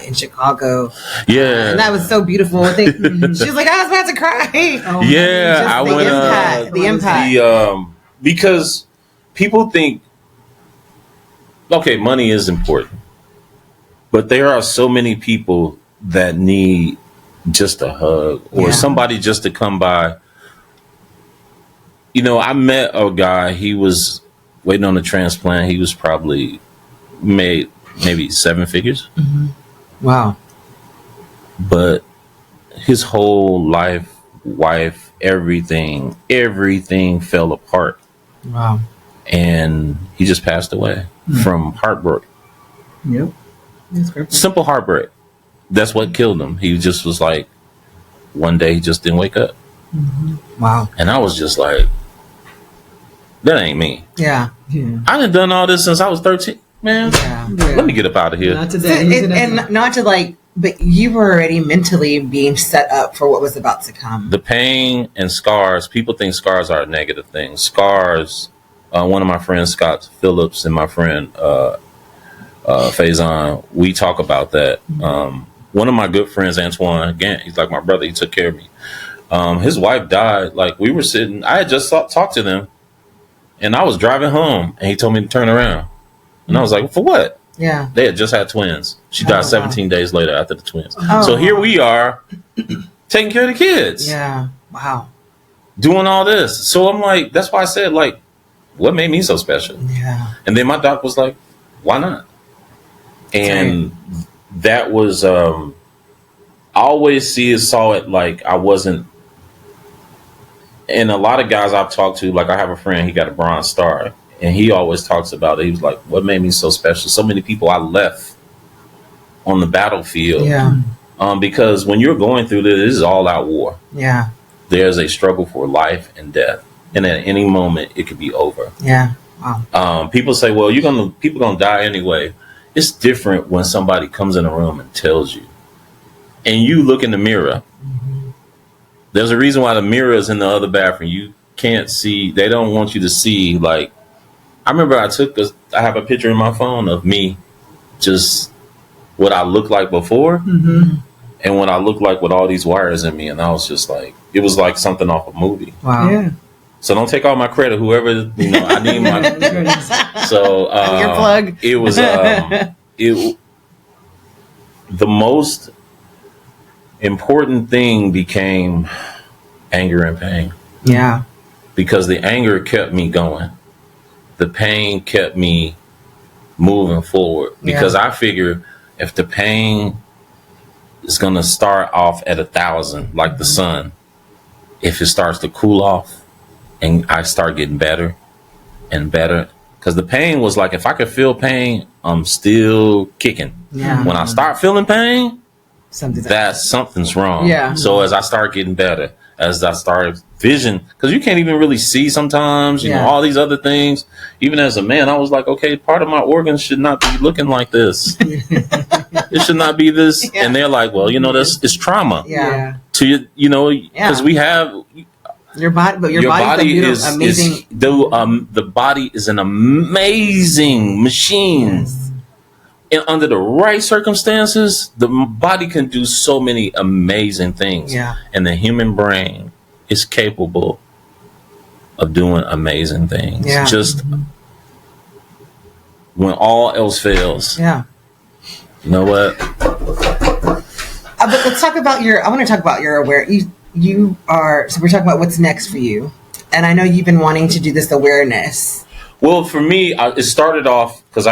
in Chicago. Yeah. And that was so beautiful. I think she was like, I was about to cry. I went the impact. Because people think, okay, money is important, but there are so many people that need just a hug or somebody just to come by. You know, I met a guy, he was waiting on a transplant. He was probably made maybe 7 figures. Wow. But his whole life, wife, everything fell apart. Wow. And he just passed away from heartbreak. Yep. Simple heartbreak. That's what killed him. He just was like, one day he just didn't wake up. Wow. And I was just like, that ain't me. Yeah. I done all this since I was 13. Man, let me get up out of here. Not today. And not to like, but you were already mentally being set up for what was about to come. The pain and scars, people think scars are a negative thing. Scars, one of my friends, Scott Phillips, and my friend Faison, we talk about that. One of my good friends, Antoine, again, he's like my brother. He took care of me. His wife died. Like we were sitting, I had just talked to them, and I was driving home, and he told me to turn around. And I was like, for what? Yeah. They had just had twins. She died 17 days later after the twins. Oh, so here we are taking care of the kids. Yeah. Wow. Doing all this. So I'm like, that's why I said, like, what made me so special? Yeah. And then my doc was like, why not? And that was, I always saw it like I wasn't. And a lot of guys I've talked to, like I have a friend, he got a Bronze Star. And he always talks about it. He was like, what made me so special? So many people I left on the battlefield Because when you're going through this is all out war. Yeah. There's a struggle for life and death, and at any moment it could be over. Yeah. Wow. People say, well, people gonna die anyway. It's different when somebody comes in a room and tells you, and you look in the mirror. Mm-hmm. There's a reason why the mirror is in the other bathroom. You can't see. They don't want you to see. Like, I remember I have a picture in my phone of me, just what I looked like before, mm-hmm. and what I looked like with all these wires in me, and I was just like, it was like something off a movie. Wow. Yeah. So don't take all my credit. Whoever, I need my. So your plug. It was the most important thing became anger and pain. Yeah. Because the anger kept me going, the pain kept me moving forward. Because I figure if the pain is gonna start off at 1,000, like the sun, if it starts to cool off. And I start getting better and better, because the pain was like, if I could feel pain, I'm still kicking. Yeah. When I start feeling pain, something's wrong. Yeah. So as I start getting better, as I start vision, because you can't even really see sometimes, you know, all these other things. Even as a man, I was like, okay, part of my organs should not be looking like this. It should not be this. Yeah. And they're like, well, it's trauma. Yeah. To because we have. Your body is amazing. The body is an amazing machine. Yes. And under the right circumstances, the body can do so many amazing things. Yeah. And the human brain is capable of doing amazing things. Yeah. Just when all else fails. Yeah. You know what? But let's talk about I want to talk about your awareness. So we're talking about what's next for you. And I know you've been wanting to do this awareness. Well, for me, it started off because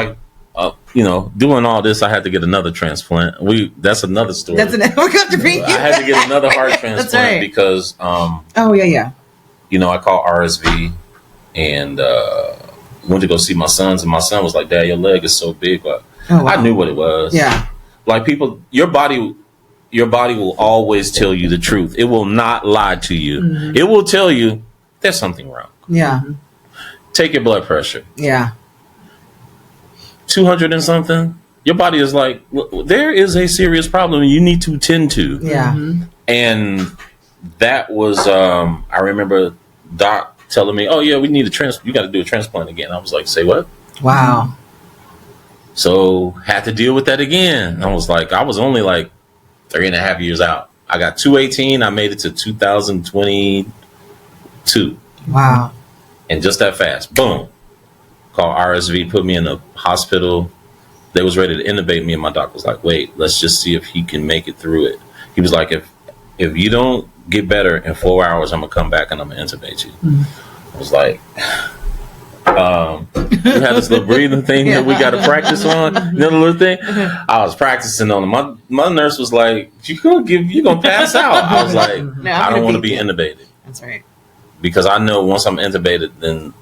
doing all this, I had to get another transplant. That's another story. We're going to bring you. I had to get another heart transplant because, I caught RSV and went to go see my sons. And my son was like, Dad, your leg is so big. But I knew what it was. Yeah. Like your body will always tell you the truth. It will not lie to you. Mm-hmm. It will tell you there's something wrong. Yeah. Take your blood pressure. Yeah. 200 and something. Your body is like, there is a serious problem you need to tend to. Yeah. Mm-hmm. And that was, I remember Doc telling me, oh yeah, we need you got to do a transplant again. I was like, say what? Wow. So had to deal with that again. I was only like 3.5 years out. I got 218. I made it to 2022. Wow. And just that fast. Boom. Called RSV, put me in the hospital. They was ready to intubate me, and my doctor was like, wait, let's just see if he can make it through it. He was like, if you don't get better in 4 hours, I'm going to come back and I'm going to intubate you. Mm-hmm. I was like, we had this little breathing thing that we got to practice on. You know the little thing? I was practicing on it. My nurse was like, you're gonna pass out. I was like, I don't want to be intubated. That's right. Because I know once I'm intubated, then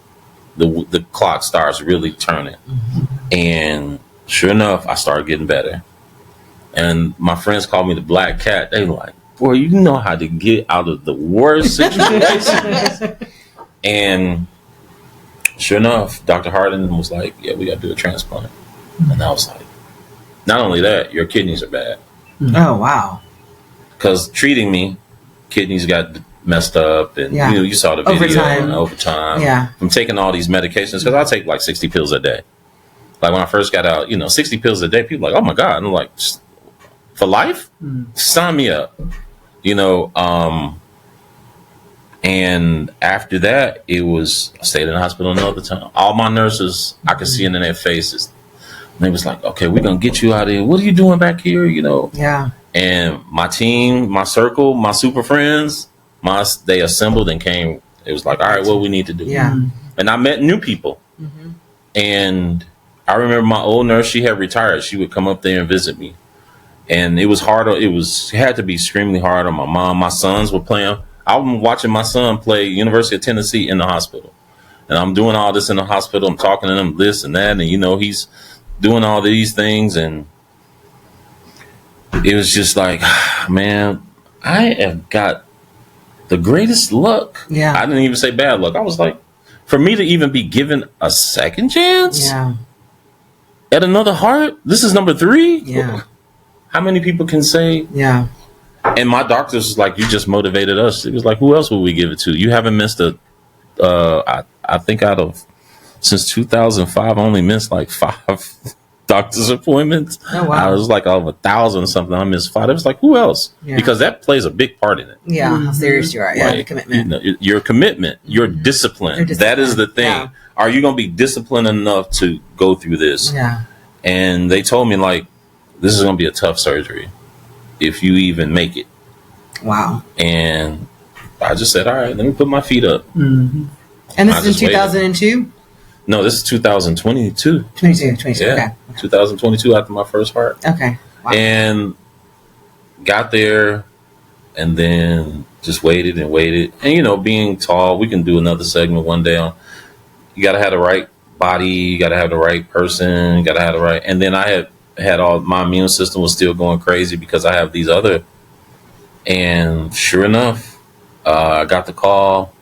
the clock starts really turning. Mm-hmm. And sure enough, I started getting better. And my friends called me the black cat. They were like, boy, you know how to get out of the worst situations. And sure enough, Dr. Hardin was like, yeah, we got to do a transplant. And I was like, not only that, your kidneys are bad. Oh, wow. Because treating me, kidneys got messed up. And you saw the video over time. Yeah. From taking all these medications, because I take like 60 pills a day. Like when I first got out, 60 pills a day, people were like, oh my God. And I'm like, for life? Sign me up. And after that, I stayed in the hospital another time. All my nurses, I could see it in their faces. And they was like, okay, we're going to get you out of here. What are you doing back here? Yeah. And my team, my circle, my super friends, they assembled and came. It was like, all right, what we need to do. Yeah. And I met new people. Mm-hmm. And I remember my old nurse, she had retired. She would come up there and visit me. And it was hard. It had to be extremely hard on my mom. My sons were playing. I'm watching my son play University of Tennessee in the hospital. And I'm doing all this in the hospital. I'm talking to him this and that. And, he's doing all these things. And it was just like, man, I have got the greatest luck. Yeah. I didn't even say bad luck. I was like, for me to even be given a second chance at another heart, this is number 3. Yeah. How many people can say? Yeah. And my doctors was like, you just motivated us. It was like, who else would we give it to? You haven't missed I think since 2005, I only missed like 5 doctor's appointments. Oh, wow. I was like over 1,000 something. I missed 5. It was like, who else? Yeah. Because that plays a big part in it. Yeah, how serious you are. Yeah, Like, commitment. your commitment, your discipline. That is the thing. Yeah. Are you going to be disciplined enough to go through this? Yeah. And they told me, like, this is going to be a tough surgery if you even make it. Wow. And I just said, all right, let me put my feet up. Mm-hmm. And this is in 2002? No, this is 2022. 22. Yeah. Okay. 2022 after my first heart. Okay. Wow. And got there and then just waited and waited. And, you know, being tall, we can do another segment one day on, you got to have the right body, you got to have the right person, you got to have the right. And then I had all, my immune system was still going crazy because I have these other. And sure enough, I got the call.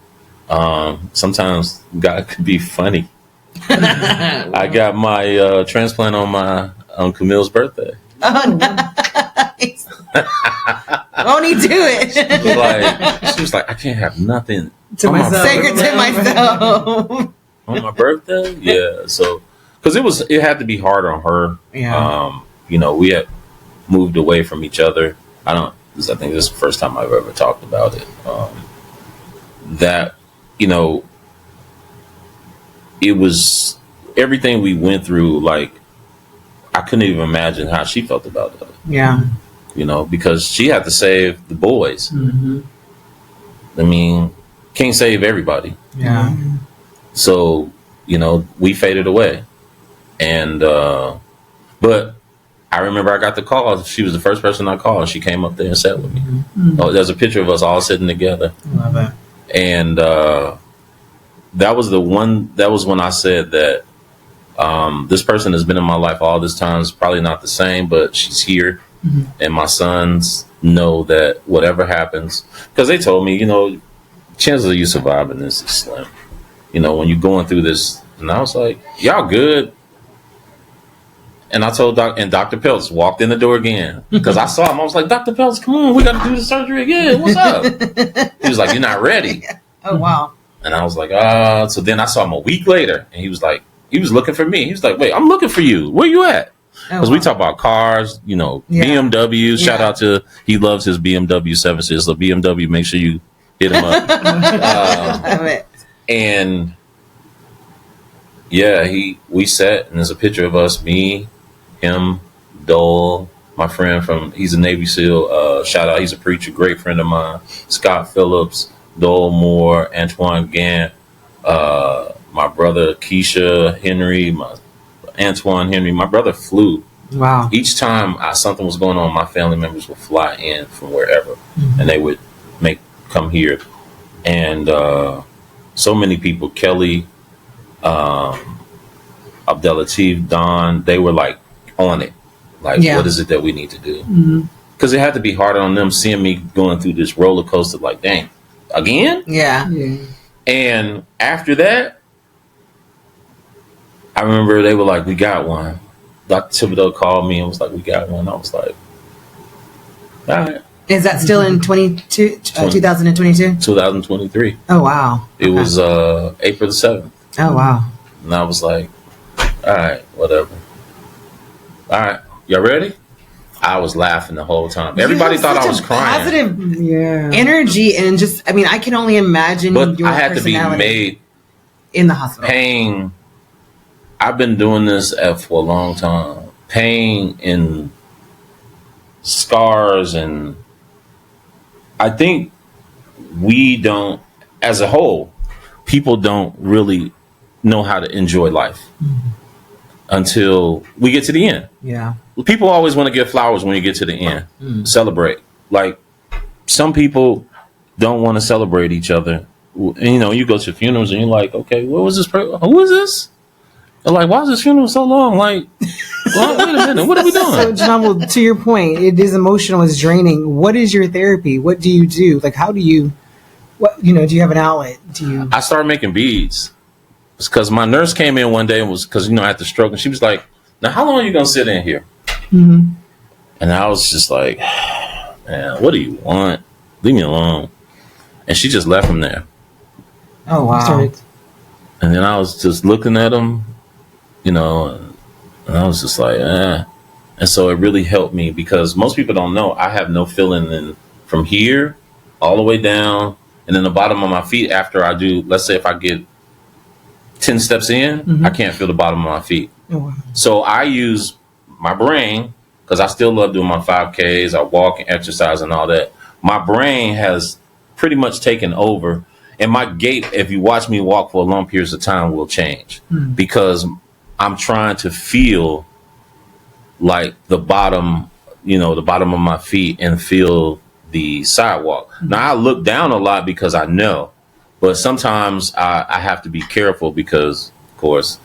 Sometimes God could be funny. I got my transplant on Camille's birthday. Oh, nice. Won't he do it? She was like, I can't have nothing To myself. Sacred to myself. on my birthday. Yeah, so because it had to be hard on her. Yeah. You know, we had moved away from each other. I think this is the first time I've ever talked about it. That, you know, it was everything we went through. Like, I couldn't even imagine how she felt about it. Yeah. You know, because she had to save the boys. Mm-hmm. I mean, can't save everybody. Yeah. So, you know, we faded away. And, but I remember I got the call. She was the first person I called. She came up there and sat with me. Mm-hmm. Oh, there's a picture of us all sitting together. Love it. And that was when I said that this person has been in my life all this time. It's probably not the same, but she's here. Mm-hmm. And my sons know that whatever happens, because they told me, you know, chances of you surviving this is slim. You know, when you're going through this. And I was like, y'all good? And I told Dr. Peltz walked in the door again because I saw him. I was like, Dr. Peltz, come on, we got to do the surgery again. What's up? He was like, you're not ready. Oh, wow. And I was like, so then I saw him a week later and he was like, he was looking for me. He was like, wait, I'm looking for you. Where you at? Because we talk about cars, you know, BMW. Shout out to, he loves his BMW 7 Series. So BMW, make sure you hit him up. And yeah, we sat and there's a picture of us, me, him, Dole, my friend he's a Navy SEAL. Shout out, he's a preacher, great friend of mine. Scott Phillips, Dole Moore, Antoine Gant, my brother Keisha Henry, Antoine Henry. My brother flew. Wow. Each time something was going on, my family members would fly in from wherever, and they would come here. And so many people, Kelly, Abdelatif, Don, they were like on it. Like, what is it that we need to do? Because it had to be harder on them seeing me going through this roller coaster. Like, dang, again? Yeah. And after that, I remember they were like, we got one. Dr. Thibodeau called me and was like, we got one. I was like, all right. Is that still in 2022? 2023. Oh, wow. It was April the 7th. Oh, wow. And I was like, all right, whatever. All right, y'all ready? I was laughing the whole time. Everybody thought I was crying. Positive energy and just, I mean, I can only imagine. But I had to be made in the hospital. Pain. I've been doing this for a long time. Pain and scars, and I think we don't, as a whole, people don't really know how to enjoy life until we get to the end. Yeah. People always want to give flowers when you get to the end. Celebrate. Like, some people don't want to celebrate each other. And, you know, you go to funerals and you're like, okay, what was this? Who is this? I'm like, why is this funeral so long? Like, well, wait a minute, what are we doing? So, Gynove'l, to your point, it is emotional, it's draining. What is your therapy? What do you do? Like, how do you, do you have an outlet? I started making beads. It's because my nurse came in one day and was, because, I had the stroke, and she was like, now, how long are you going to sit in here? Mm-hmm. And I was just like, man, what do you want? Leave me alone. And she just left him there. Oh, wow. And then I was just looking at him, and I was just like, eh. And so it really helped me because most people don't know I have no feeling from here all the way down and then the bottom of my feet after I do, let's say if I get 10 steps in, I can't feel the bottom of my feet. Oh, wow. So I use my brain because I still love doing my 5Ks. I walk and exercise and all that. My brain has pretty much taken over. And my gait, if you watch me walk for a long periods of time, will change because I'm trying to feel like the bottom of my feet and feel the sidewalk. Now I look down a lot because I know, but sometimes I have to be careful because, of course,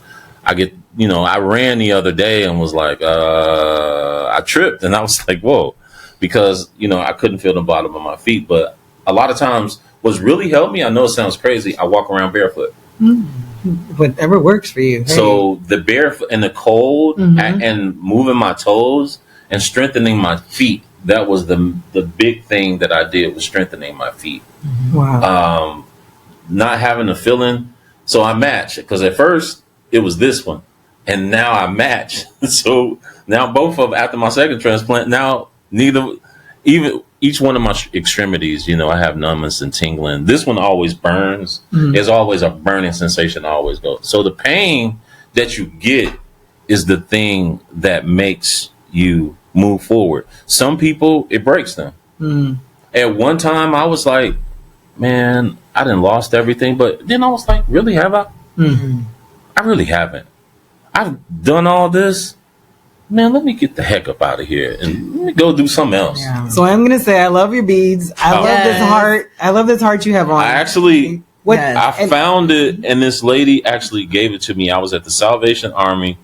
I get, I ran the other day and was like, I tripped and I was like, whoa, because, I couldn't feel the bottom of my feet. But a lot of times what's really helped me, I know it sounds crazy, I walk around barefoot. Whatever works for you. Hey. So the barefoot and the cold and moving my toes and strengthening my feet, that was the big thing that I did, was strengthening my feet. Wow. Not having a feeling. So I match because at first it was this one and now I match. So now both of them after my second transplant, now each one of my extremities, I have numbness and tingling. This one always burns. There's always a burning sensation always goes. So the pain that you get is the thing that makes you move forward. Some people, it breaks them. At one time, I was like, man, I done lost everything. But then I was like, really, have I? I really haven't. I've done all this. Man, let me get the heck up out of here and let me go do something else. Yeah. So I'm gonna say I love your beads. I love this heart. I love this heart you have on. I actually found it, and this lady actually gave it to me. I was at the Salvation Army.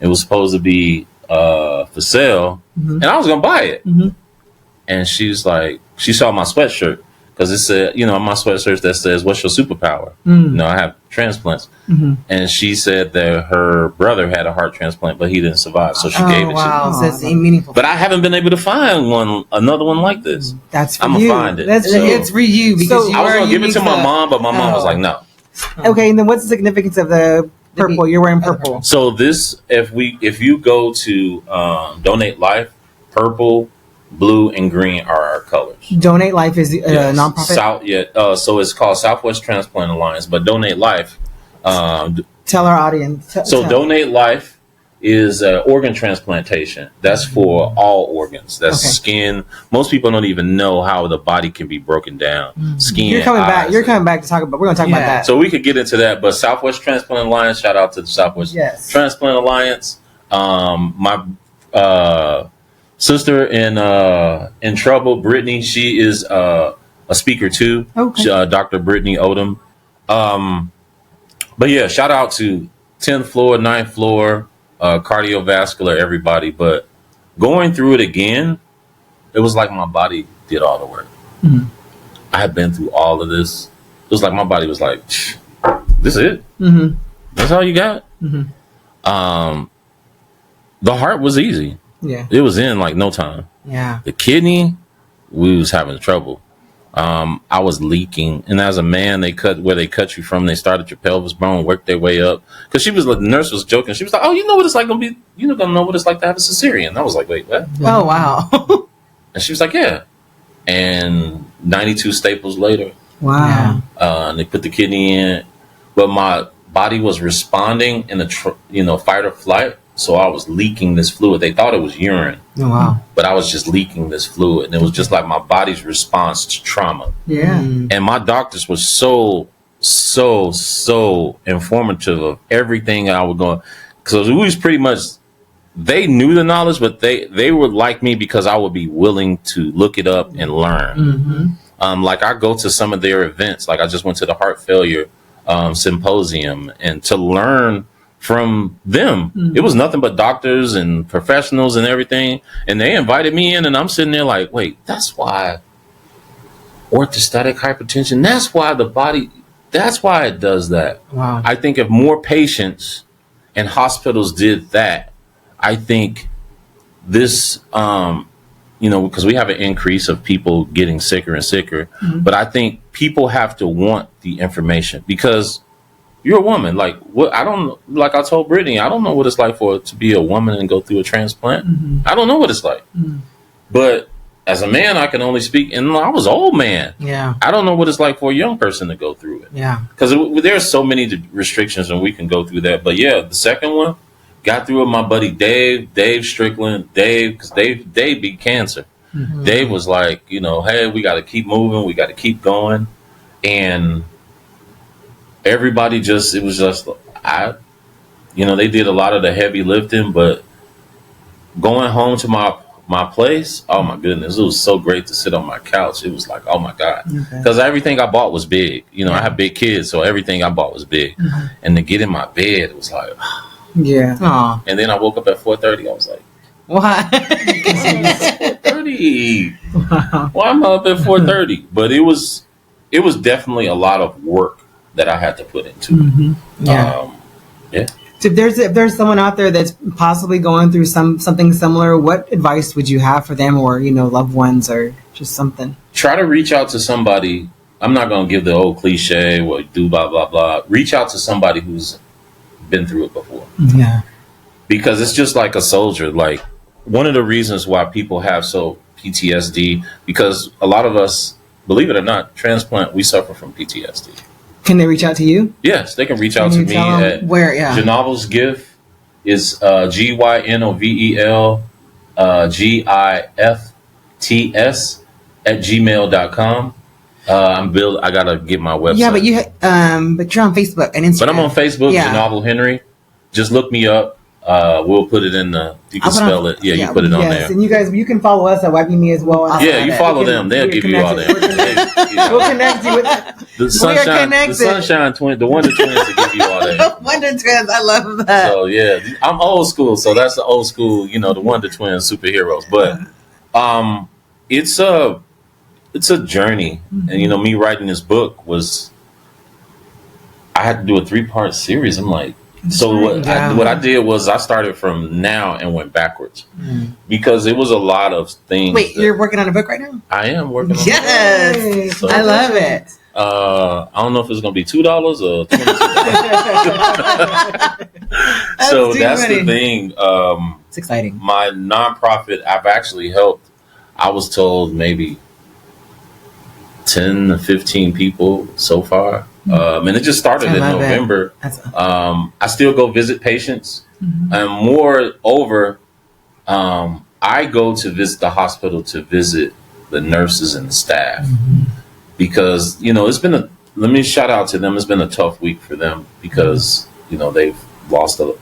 It was supposed to be for sale, and I was gonna buy it. And she's like, she saw my sweatshirt because it said, my sweatshirt that says, "What's your superpower?" I have transplants. And she said that her brother had a heart transplant, but he didn't survive, so she gave it to me. So that's meaningful. But I haven't been able to find another one like this. That's for I'm you. gonna find it. It's for you because I was gonna give it to my mom, but my mom was like, no. Okay, and then what's the significance of the purple? You're wearing purple. So this, if you go to Donate Life, purple, blue, and green are our colors. Donate Life is a nonprofit. So it's called Southwest Transplant Alliance, but Donate Life. Tell our audience. Donate Life is organ transplantation. That's for all organs. That's skin. Most people don't even know how the body can be broken down. Skin. You're coming back. You're coming back to talk about. We're going to talk about that. So we could get into that. But Southwest Transplant Alliance. Shout out to the Southwest Transplant Alliance. My sister in trouble, Brittany. She is a speaker too. Dr. Brittany Odom. But yeah, shout out to 10th floor, 9th floor, cardiovascular, everybody. But going through it again, it was like my body did all the work. I had been through all of this. It was like my body was like, this is it. That's all you got. The heart was easy. Yeah, it was in like no time. Yeah, the kidney, we was having trouble. I was leaking, and as a man, they cut you from. They started your pelvis bone, worked their way up. Because the nurse was joking. She was like, "Oh, you know what it's like gonna be. You're gonna know what it's like to have a cesarean." I was like, "Wait, what?" Oh, wow. And she was like, "Yeah." And 92 staples later, wow. And they put the kidney in, but my body was responding in the fight or flight. So I was leaking this fluid. They thought it was urine. Oh, wow. But I was just leaking this fluid. And it was just like my body's response to trauma. Yeah. And my doctors were so informative of everything I was going. Because it was pretty much, they knew the knowledge, but they would like me because I would be willing to look it up and learn. Like I go to some of their events. Like I just went to the heart failure symposium, and to learn from them. It was nothing but doctors and professionals and everything. And they invited me in, and I'm sitting there like, wait, that's why orthostatic hypertension, that's why the body, that's why it does that. Wow. I think if more patients and hospitals did that, I think this, because we have an increase of people getting sicker and sicker, but I think people have to want the information, because you're a woman. Like, what I told Brittany, I don't know what it's like to be a woman and go through a transplant. I don't know what it's like. But as a man, I can only speak, and I was an old man. Yeah. I don't know what it's like for a young person to go through it. Yeah. Because there's so many restrictions, and we can go through that. But yeah, the second one, got through with my buddy Dave Strickland. Because Dave beat cancer. Dave was like, hey, we got to keep moving. We got to keep going. And everybody they did a lot of the heavy lifting, but going home to my place, oh my goodness, it was so great to sit on my couch. It was like, oh my God. Because everything I bought was big. I have big kids, so everything I bought was big. And to get in my bed, it was like, yeah. Aww. And then I woke up at 4:30. I was like, why? 4:30. Why am I up at 4:30? But it was definitely a lot of work that I had to put into it. Yeah. So if there's someone out there that's possibly going through something similar, what advice would you have for them, or loved ones, or just something? Try to reach out to somebody. I'm not going to give the old cliche or do blah blah blah. Reach out to somebody who's been through it before. Yeah. Because it's just like a soldier. Like, one of the reasons why people have PTSD, because a lot of us, believe it or not, transplant, we suffer from PTSD. Can they reach out to you? Yes, they can reach out to me at where? Yeah. Gynove'l's gift is GYNOVEL GIFTS at gmail.com. I gotta get my website. Yeah, but you're on Facebook and Instagram. But I'm on Facebook, Gynove'l Henry. Just look me up. We'll put it in you can spell it. Yeah, you put it on there. And you can follow us at YBME as well. You follow them. They'll give you all that. We'll connect you with the Sunshine Twin, the Wonder Twins will give you all that. Wonder Twins, I love that. So yeah, I'm old school, so that's the old school, the Wonder Twins superheroes. But it's a journey, and me writing this book I had to do a 3-part series. I'm like, what I did was I started from now and went backwards because it was a lot of things. Wait, you're working on a book right now? I am working on a book. Yes, I love it. I don't know if it's going to be $2 or $22. So that's the thing. It's exciting. My nonprofit, I've actually helped, I was told maybe 10 to 15 people so far. And it just started in November. I still go visit patients. And moreover, I go to visit the hospital to visit the nurses and the staff. Because, it's been let me shout out to them. It's been a tough week for them because, they've lost a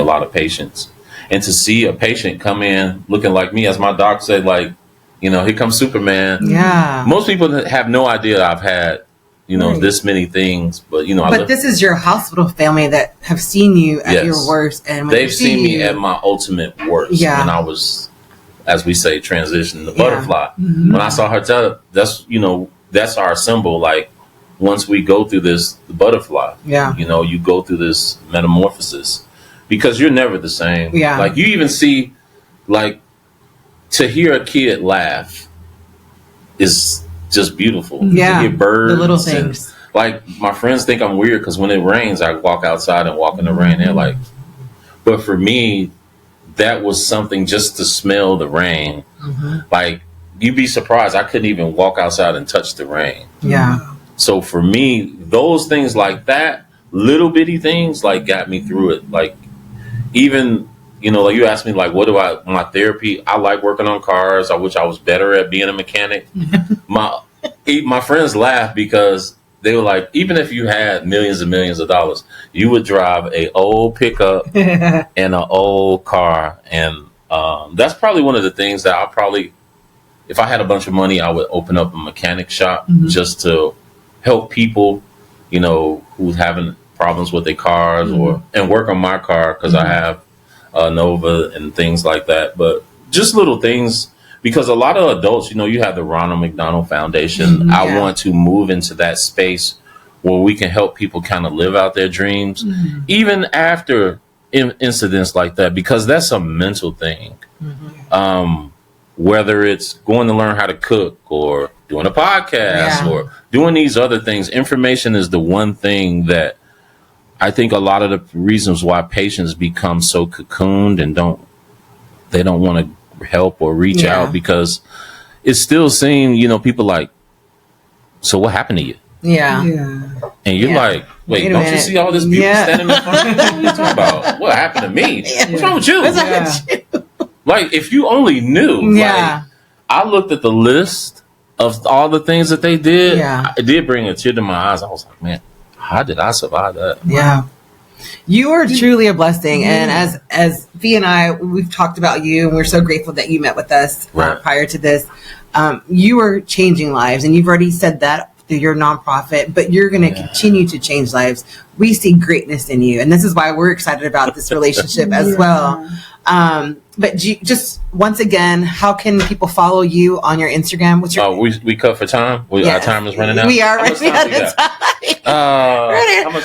lot of patients. And to see a patient come in looking like me, as my doc said, like, here comes Superman. Yeah. Most people have no idea I've had, this many things, but But this is your hospital family that have seen you at your worst, and when they've seen me at my ultimate worst. Yeah. When I was, as we say, transitioning the butterfly. When I saw her tell, that's our symbol. Like, once we go through the butterfly, you go through this metamorphosis because you're never the same. Yeah. Like, you even see, like, to hear a kid laugh is just beautiful. Yeah. To hear birds, the little things. Like, my friends think I'm weird because when it rains, I walk outside and walk in the rain. They're like, but for me, that was something just to smell the rain. Like, you'd be surprised. I couldn't even walk outside and touch the rain. Yeah. So for me, those things like that, little bitty things, like, got me through it. Like, even, like, you asked me, like, my therapy, I like working on cars. I wish I was better at being a mechanic. My friends laugh because they were like, even if you had millions and millions of dollars, you would drive a old pickup and an old car. And that's probably one of the things that if I had a bunch of money, I would open up a mechanic shop just to help people, who's having problems with their cars and work on my car because I have Nova and things like that. But just little things, because a lot of adults, you have the Ronald McDonald Foundation. I want to move into that space where we can help people kind of live out their dreams, even after incidents like that, because that's a mental thing. Whether it's going to learn how to cook or doing a podcast or doing these other things, information is the one thing that I think a lot of the reasons why patients become so cocooned and they don't want to help or reach out, because it's still seeing, people like, so what happened to you? And you're like, wait, don't you see all this people standing in front of you? What are you talking about? What happened to me? What's wrong with you? Like, if you only knew. Like, I looked at the list of all the things that they did. It did bring a tear to my eyes. I was like, man, how did I survive that? You are truly a blessing. And as V and I, we've talked about you, and we're so grateful that you met with us prior to this. You are changing lives, and you've already said that through your nonprofit, but you're going to continue to change lives. We see greatness in you, and this is why we're excited about this relationship as well. But just once again, how can people follow you on your Instagram? What's your we cut for time? Our time is running out? We are running out of time.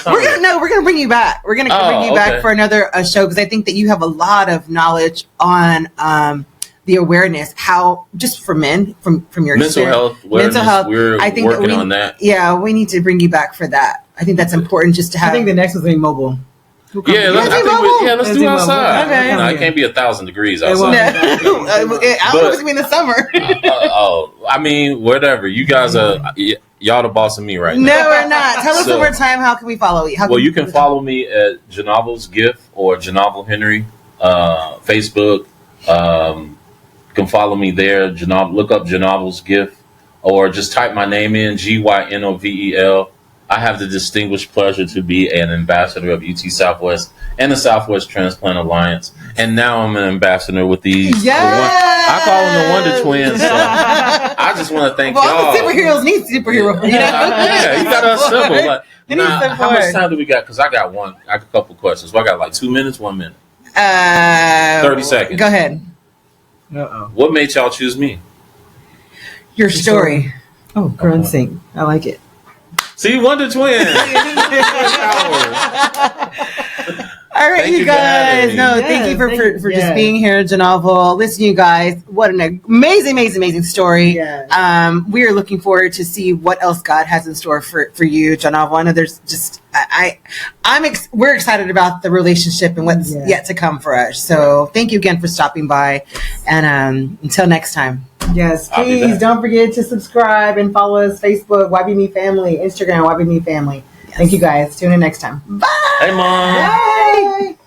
We're gonna bring you back. We're gonna bring you back for another show, because I think that you have a lot of knowledge on the awareness, how just for men from your mental health. We're working on that. Yeah, we need to bring you back for that. I think that's important, just to have. I think the next one's being mobile. Let's do outside. Okay. It can't be 1,000 degrees outside. I don't know if it's gonna be in the summer. I mean, whatever. You guys are y'all the boss of me right now. No, we're not. Tell us one more time. How can we follow you? You can follow me at Gynove'l's Gift or Gynove'l Henry, Facebook. You can follow me there. Look up Gynove'l's Gift, or just type my name in, Gynovel. I have the distinguished pleasure to be an ambassador of UT Southwest and the Southwest Transplant Alliance. And now I'm an ambassador with these. I call them the Wonder Twins. So I just want to thank y'all. All the superheroes need superheroes. You got to assemble. How much time do we got? Because I got a couple questions. I got like 2 minutes, 1 minute. 30 seconds. Go ahead. What made y'all choose me? Your story. Oh, girl sync. I like it. See, Wonder Twins. All right, you guys. Thank you for just being here, Gynove'l. Listen, you guys, what an amazing story. Yes. We are looking forward to see what else God has in store for you, Gynove'l. I know there's just we're excited about the relationship and what's yet to come for us. So thank you again for stopping by, and until next time. Yes, please don't forget to subscribe and follow us: Facebook, YBME Family, Instagram, YBME Family. Yes. Thank you guys. Tune in next time. Bye. Hey, Mom. Bye.